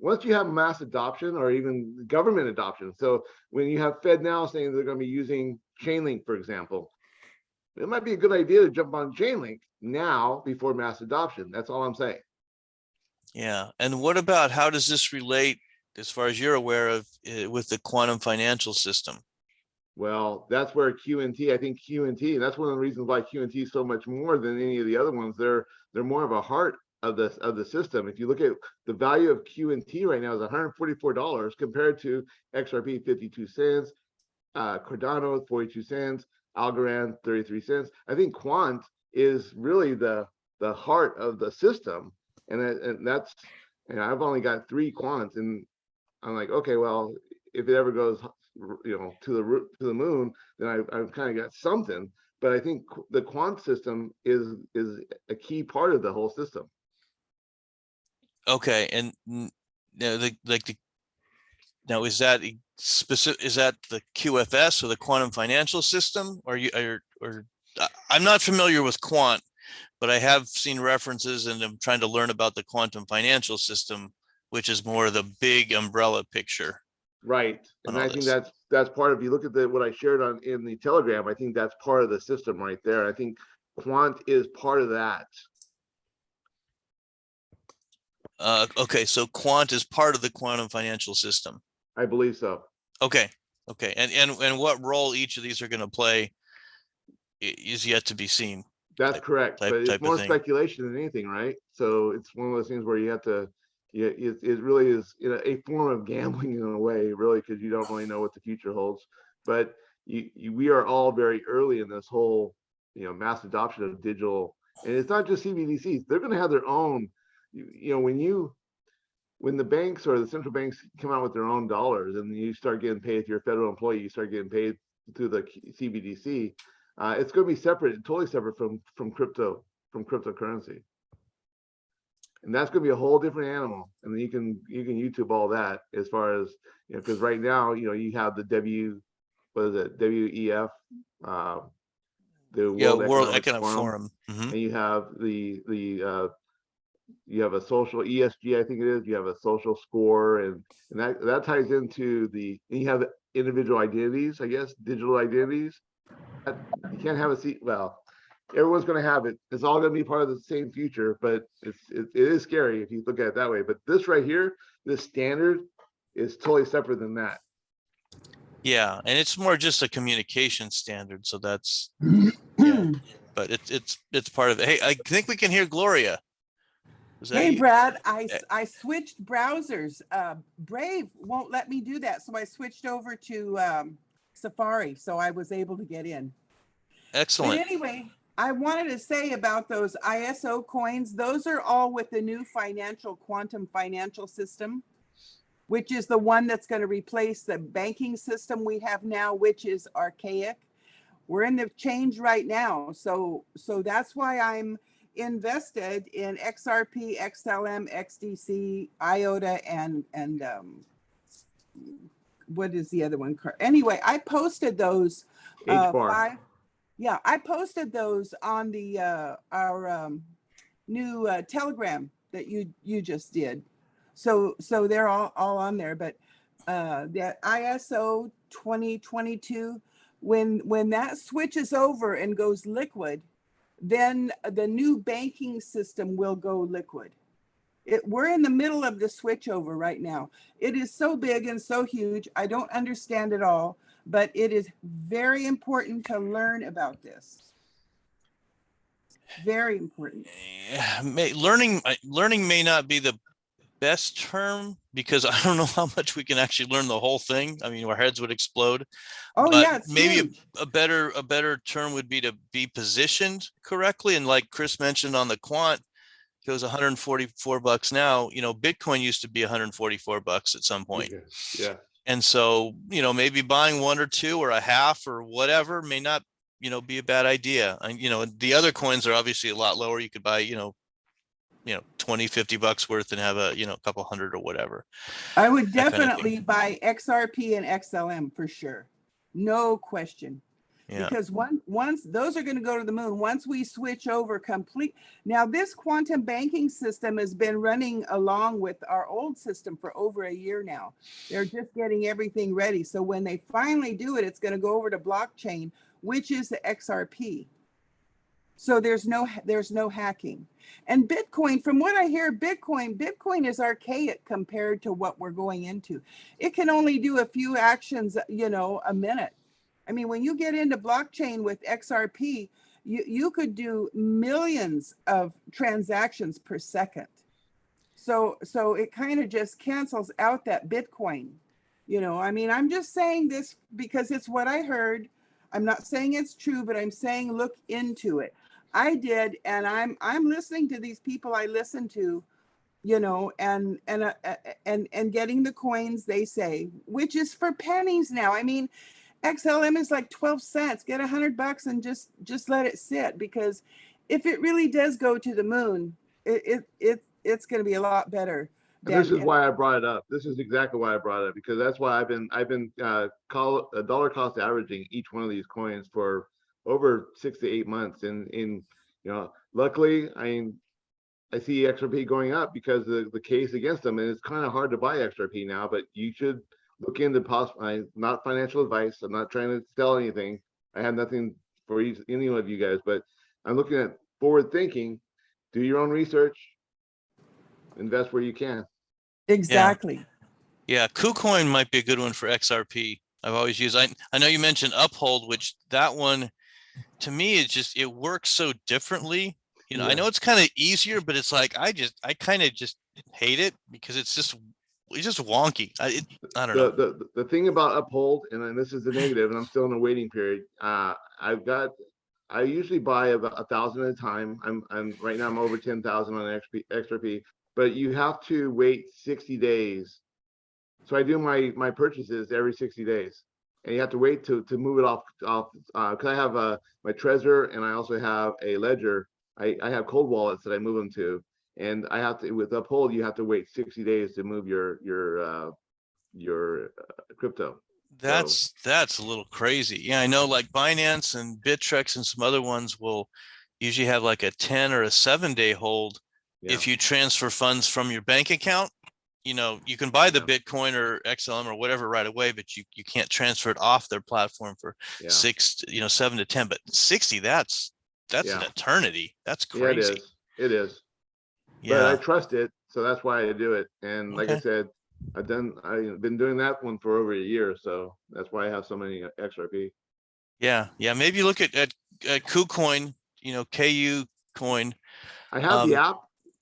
Speaker 3: once you have mass adoption or even government adoption, so when you have FedNow saying they're going to be using Chainlink, for example, it might be a good idea to jump on Chainlink now before mass adoption. That's all I'm saying.
Speaker 1: Yeah. And what about, how does this relate, as far as you're aware of, with the quantum financial system?
Speaker 3: Well, that's where QNT, I think QNT, that's one of the reasons why QNT is so much more than any of the other ones. They're more of a heart of the system. If you look at the value of QNT right now is $144 compared to XRP 52 cents, Cardano 42 cents, Algorand 33 cents. I think Quant is really the heart of the system, and that's, I've only got 3 Quants, and I'm like, okay, well, if it ever goes, to the moon, then I've kind of got something. But I think the Quant system is a key part of the whole system.
Speaker 1: Okay. And now now is that specific, is that the QFS or the quantum financial system? Or I'm not familiar with quant, but I have seen references, and I'm trying to learn about the quantum financial system, which is more of the big umbrella picture.
Speaker 3: Right.
Speaker 1: on
Speaker 3: And
Speaker 1: all
Speaker 3: I think
Speaker 1: this.
Speaker 3: that's part of, you look at what I shared in the Telegram, I think that's part of the system right there. I think Quant is part of that.
Speaker 1: Okay, so quant is part of the quantum financial system.
Speaker 3: I believe so.
Speaker 1: Okay, okay, and what role each of these are going to play is yet to be seen.
Speaker 3: That's correct,
Speaker 1: type
Speaker 3: but it's
Speaker 1: of
Speaker 3: more
Speaker 1: thing.
Speaker 3: speculation than anything, right? So it's one of those things where you have to, it really is, a form of gambling in a way, really, because you don't really know what the future holds. But we are all very early in this whole, mass adoption of digital, and it's not just CBDCs. They're going to have their own, when the banks or the central banks come out with their own dollars, and you start getting paid, if you're a federal employee, you start getting paid through the CBDC. It's going to be separate, totally separate from cryptocurrency, and that's going to be a whole different animal. And then you can YouTube all that, as far as, because right now, you have the WEF, the
Speaker 1: World Economic Forum. Mhm.
Speaker 3: and you have you have a social ESG, I think it is. You have a social score, and that ties into and you have individual identities, I guess, digital identities. You can't have well, everyone's going to have it. It's all going to be part of the same future, but it is scary if you look at it that way. But this right here, this standard, is totally separate than that.
Speaker 1: Yeah, and it's more just a communication standard, so that's yeah. But it's part of it. Hey, I think we can hear Gloria. Was that
Speaker 9: Hey,
Speaker 1: you?
Speaker 9: Brad, I switched browsers. Brave won't let me do that. So I switched over to Safari. So I was able to get in.
Speaker 1: Excellent.
Speaker 9: But anyway, I wanted to say about those ISO coins, those are all with the new quantum financial system, which is the one that's going to replace the banking system we have now, which is archaic. We're in the change right now. So that's why I'm invested in XRP, XLM, XDC, IOTA, and what is the other one? Anyway, I posted those
Speaker 3: HBAR.
Speaker 9: I posted those on the our new Telegram that you just did. So they're all on there. But that ISO 2022, when that switches over and goes liquid, then the new banking system will go liquid. We're in the middle of the switchover right now. It is so big and so huge. I don't understand it all, but it is very important to learn about this. Very important.
Speaker 1: Yeah, learning may not be the best term, because I don't know how much we can actually learn the whole thing. I mean, our heads would explode.
Speaker 9: Oh
Speaker 1: But
Speaker 9: yeah, it's
Speaker 1: maybe
Speaker 9: huge.
Speaker 1: a better term would be to be positioned correctly. And like Chris mentioned on the quant, it was $144 now. Bitcoin used to be $144 at some point.
Speaker 3: Yeah.
Speaker 1: And so, maybe buying one or two or a half or whatever may not, be a bad idea. And, the other coins are obviously a lot lower. You could buy, 20, $50 worth and have a couple hundred or whatever.
Speaker 9: I would
Speaker 1: That kind of thing.
Speaker 9: definitely buy XRP and XLM for sure. No question.
Speaker 1: Yeah.
Speaker 9: Because once those are going to go to the moon, once we switch over complete. Now, this quantum banking system has been running along with our old system for over a year now. They're just getting everything ready. So when they finally do it, it's going to go over to blockchain, which is the XRP. So there's no hacking. And Bitcoin, from what I hear, Bitcoin is archaic compared to what we're going into. It can only do a few actions, a minute. I mean, when you get into blockchain with XRP, you could do millions of transactions per second. So it kind of just cancels out that Bitcoin. I mean, I'm just saying this because it's what I heard. I'm not saying it's true, but I'm saying look into it. I did, and I'm listening to these people I listen to, and getting the coins they say, which is for pennies now. I mean, XLM is like 12 cents. Get $100 and just let it sit, because if it really does go to the moon, it's going to be a lot better.
Speaker 3: And this is why I brought it up. This is exactly why I brought it up, because that's why I've been dollar cost averaging each one of these coins for over 6 to 8 months. And luckily, I see XRP going up because of the case against them, and it's kind of hard to buy XRP now. But you should look into possible. Not financial advice. I'm not trying to sell anything. I have nothing for any of you guys, but I'm looking at forward thinking. Do your own research. Invest where you can.
Speaker 9: Exactly.
Speaker 1: Yeah, KuCoin might be a good one for XRP. I've always used. I know you mentioned Uphold, which that one, to me, it works so differently. I know it's kind of easier, but it's like I kind of just hate it because it's just wonky. I don't know.
Speaker 3: The thing about Uphold, and then this is the negative, and I'm still in a waiting period. I usually buy about 1,000 at a time. I'm right now I'm over 10,000 on XRP, but you have to wait 60 days. So I do my purchases every 60 days, and you have to wait to move it off because I have my Trezor, and I also have a Ledger. I have cold wallets that I move them to, and I have to, with Uphold, you have to wait 60 days to move your crypto.
Speaker 1: That's a little crazy. Yeah, I know, like Binance and Bittrex and some other ones will usually have like a 10 or a 7-day hold.
Speaker 3: Yeah.
Speaker 1: If you transfer funds from your bank account, you can buy the Bitcoin or XLM or whatever right away, but you can't transfer it off their platform for 7 to 10. But 60, that's an eternity. That's crazy.
Speaker 3: Yeah, it is.
Speaker 1: Yeah.
Speaker 3: But I trust it, so that's why I do it. And like I said, I've been doing that one for over a year, so that's why I have so many XRP.
Speaker 1: Yeah. Maybe look at KuCoin, KU coin.
Speaker 3: I have the app,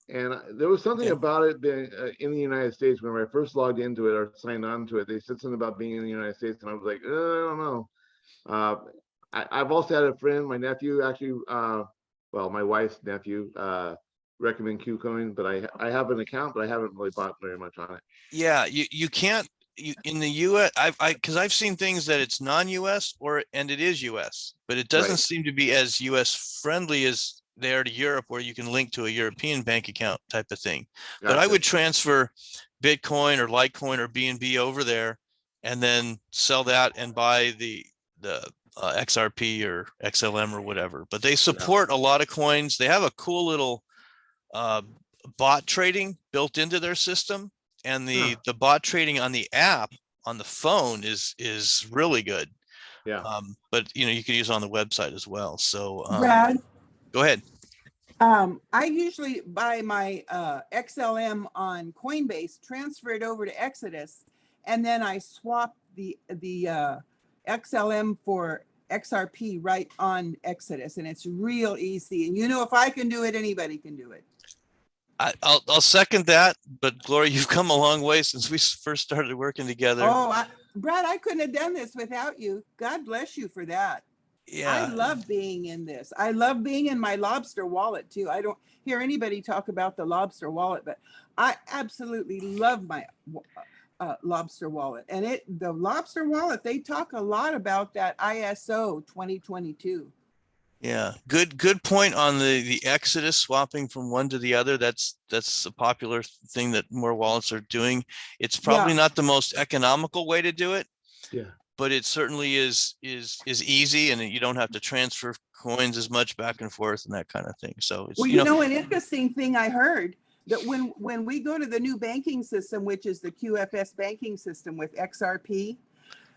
Speaker 3: and there was something about it being in the United States. When I first logged into it or signed on to it, they said something about being in the United States, and I was like, I don't know. I've also had a friend, my nephew, actually, my wife's nephew, recommend KuCoin, but I have an account, but I haven't really bought very much on it.
Speaker 1: Yeah, you can't in the US. Because I've seen things that it's non-US and it is US, but it doesn't seem to be as US friendly as they are to Europe, where you can link to a European bank account type of thing. Gotcha. But I would transfer Bitcoin or Litecoin or BNB over there, and then sell that and buy the XRP or XLM or whatever. But they support a lot of coins. They have a cool little bot trading built into their system, and the bot trading on the app on the phone is really good. But you can use it on the website as well. So
Speaker 9: Brad,
Speaker 1: go ahead.
Speaker 9: I usually buy my XLM on Coinbase, transfer it over to Exodus, and then I swap the XLM for XRP right on Exodus, and it's real easy. And if I can do it, anybody can do it.
Speaker 1: I'll second that, but Gloria, you've come a long way since we first started working together.
Speaker 9: Oh, Brad, I couldn't have done this without you. God bless you for that.
Speaker 1: Yeah,
Speaker 9: I love being in this. I love being in my Lobster wallet too. I don't hear anybody talk about the Lobster wallet, but I absolutely love Lobster Wallet. And the Lobster Wallet, they talk a lot about that ISO 2022.
Speaker 1: Yeah, good point on the exodus, swapping from one to the other. That's a popular thing that more wallets are doing. It's probably
Speaker 9: Yeah.
Speaker 1: not the most economical way to do it,
Speaker 3: Yeah.
Speaker 1: but it certainly is easy, and you don't have to transfer coins as much back and forth and that kind of thing. So it's,
Speaker 9: Well,
Speaker 1: you know,
Speaker 9: an interesting thing I heard that when we go to the new banking system, which is the QFS banking system with XRP,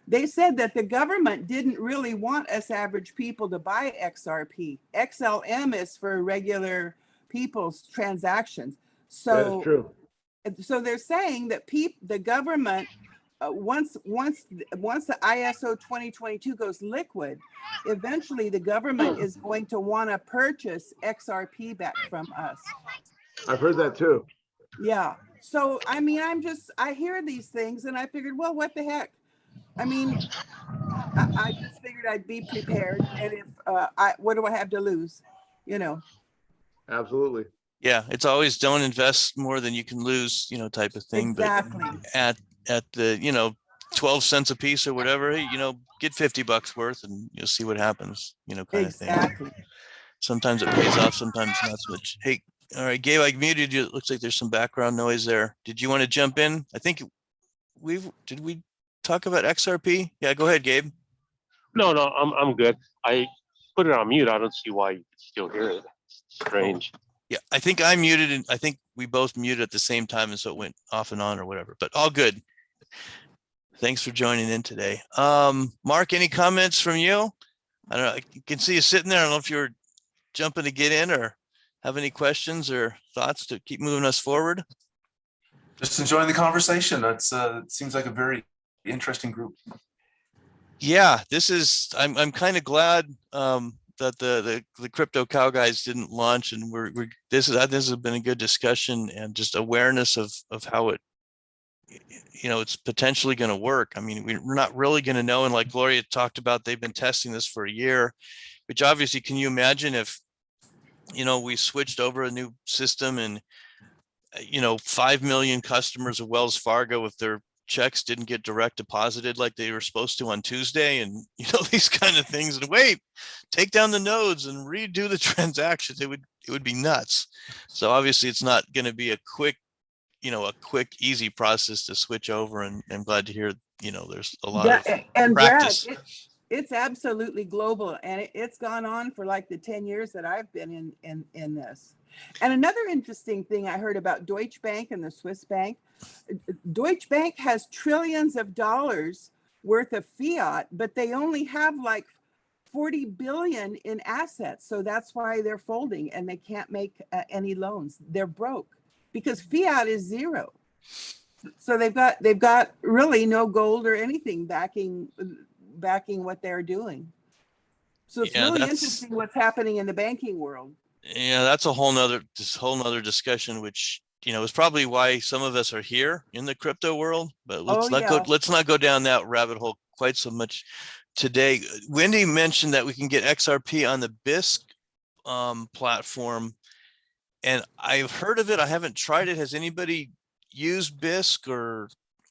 Speaker 9: they said that the government didn't really want us average people to buy XRP. XLM is for regular people's transactions.
Speaker 3: That is
Speaker 9: So,
Speaker 3: true.
Speaker 9: so they're saying that the government, once the ISO 2022 goes liquid, eventually the government is going to want to purchase XRP back from us.
Speaker 3: I've heard that too.
Speaker 9: Yeah. So, I mean, I hear these things and I figured, well, what the heck? I mean, I just figured I'd be prepared. And if, what do I have to lose? You know?
Speaker 3: Absolutely.
Speaker 1: yeah, it's always don't invest more than you can lose, you know, type of thing.
Speaker 9: Exactly.
Speaker 1: But at the, you know, 12 cents a piece or whatever, hey, you know, get $50 worth and you'll see what happens, you know, kind of thing.
Speaker 9: Exactly.
Speaker 1: Sometimes it pays off, sometimes not so much. Hey, all right, Gabe, I muted you. It looks like there's some background noise there. Did you want to jump in? I think did we talk about XRP? Yeah, go ahead, Gabe.
Speaker 10: No, I'm good. I put it on mute. I don't see why you could still hear it. Strange.
Speaker 1: Yeah, I think I muted and I think we both muted at the same time, and so it went off and on or whatever, but all good. Thanks for joining in today. Mark, any comments from you? I don't know. I can see you sitting there. I don't know if you're jumping to get in or have any questions or thoughts to keep moving us forward.
Speaker 11: Just enjoying the conversation. That's it seems like a very interesting group.
Speaker 1: Yeah, I'm kind of glad that the Crypto Cow guys didn't launch, and this has been a good discussion and just awareness of how it, you know, it's potentially going to work. I mean, we're not really going to know. And like Gloria talked about, they've been testing this for a year, which obviously, can you imagine if, you know, we switched over a new system and, you know, 5 million customers of Wells Fargo, if their checks didn't get direct deposited like they were supposed to on Tuesday, and, you know, these kind of things, and wait, take down the nodes and redo the transactions, it would be nuts. So obviously it's not going to be a quick, easy process to switch over. And I'm glad to hear, you know, there's a lot of practice.
Speaker 9: Brad, it's absolutely global, and it's gone on for like the 10 years that I've been in this. And another interesting thing I heard about Deutsche Bank and the Swiss bank, Deutsche Bank has trillions of dollars worth of fiat, but they only have like 40 billion in assets. So that's why they're folding and they can't make any loans. They're broke because fiat is zero. So they've got really no gold or anything backing what they're doing. So it's really interesting what's happening in the banking world.
Speaker 1: Yeah, that's a whole nother discussion, which, you know, is probably why some of us are here in the crypto world. But let's not go down that rabbit hole quite so much today. Wendy mentioned that we can get XRP on the Bisq platform, and I've heard of it. I haven't tried it. Has anybody used Bisq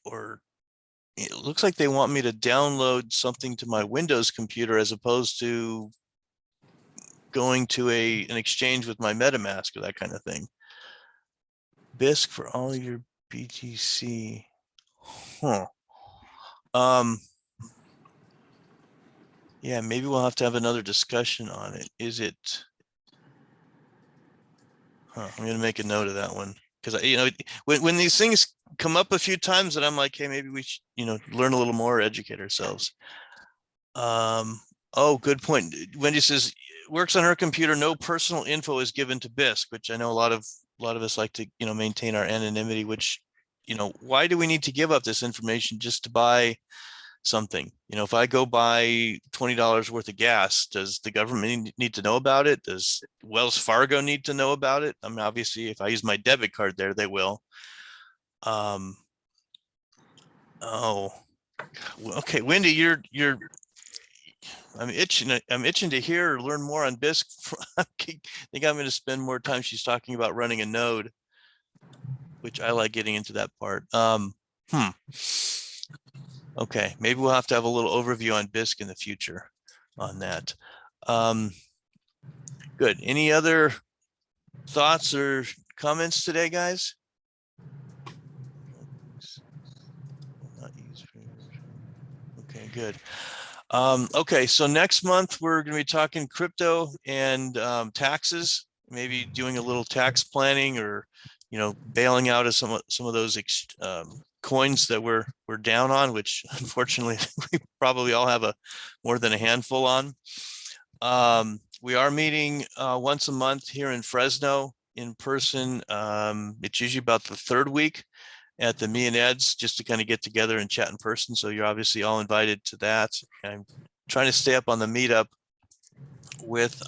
Speaker 1: or it looks like they want me to download something to my Windows computer as opposed to going to an exchange with my MetaMask or that kind of thing. Bisq for all your BTC. Huh. Yeah, maybe we'll have to have another discussion on it. Is it? I'm going to make a note of that one, because, you know, when these things come up a few times, and I'm like, hey, maybe we should, you know, learn a little more, educate ourselves. Oh, good point. Wendy says, works on her computer, no personal info is given to Bisq, which I know a lot of us like to, you know, maintain our anonymity, which, you know, why do we need to give up this information just to buy something? You know, if I go buy $20 worth of gas, does the government need to know about it? Does Wells Fargo need to know about it? I mean, obviously, if I use my debit card there, they will. Oh, okay, Wendy, I'm itching to hear or learn more on Bisq. I think I'm going to spend more time. She's talking about running a node, which I like getting into that part. Okay, maybe we'll have to have a little overview on Bisq in the future on that. Good. Any other thoughts or comments today, guys? Okay, good. Okay, so next month we're going to be talking crypto and taxes, maybe doing a little tax planning, or bailing out of some of those coins that we're down on, which unfortunately we probably all have more than a handful on. We are meeting once a month here in Fresno in person. It's usually about the third week at the Me and Ed's, just to kind of get together and chat in person. So you're obviously all invited to that. I'm trying to stay up on the meetup with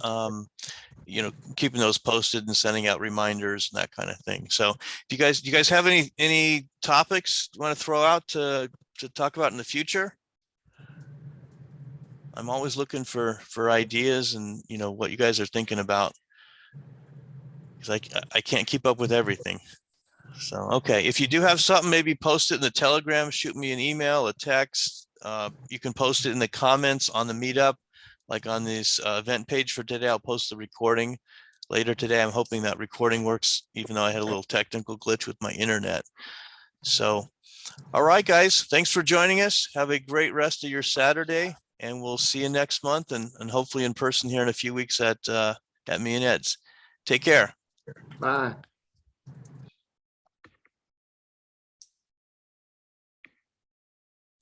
Speaker 1: keeping those posted and sending out reminders and that kind of thing. So do you guys have any topics you want to throw out to talk about in the future? I'm always looking for ideas and what you guys are thinking about, because I can't keep up with everything. So, okay, if you do have something, maybe post it in the Telegram, shoot me an email, a text. You can post it in the comments on the meetup, like on this event page for today. I'll post the recording later today. I'm hoping that recording works, even though I had a little technical glitch with my internet. So, all right, guys, thanks for joining us. Have a great rest of your Saturday, and we'll see you next month, and hopefully in person here in a few weeks at Me and Ed's. Take care.
Speaker 3: Bye.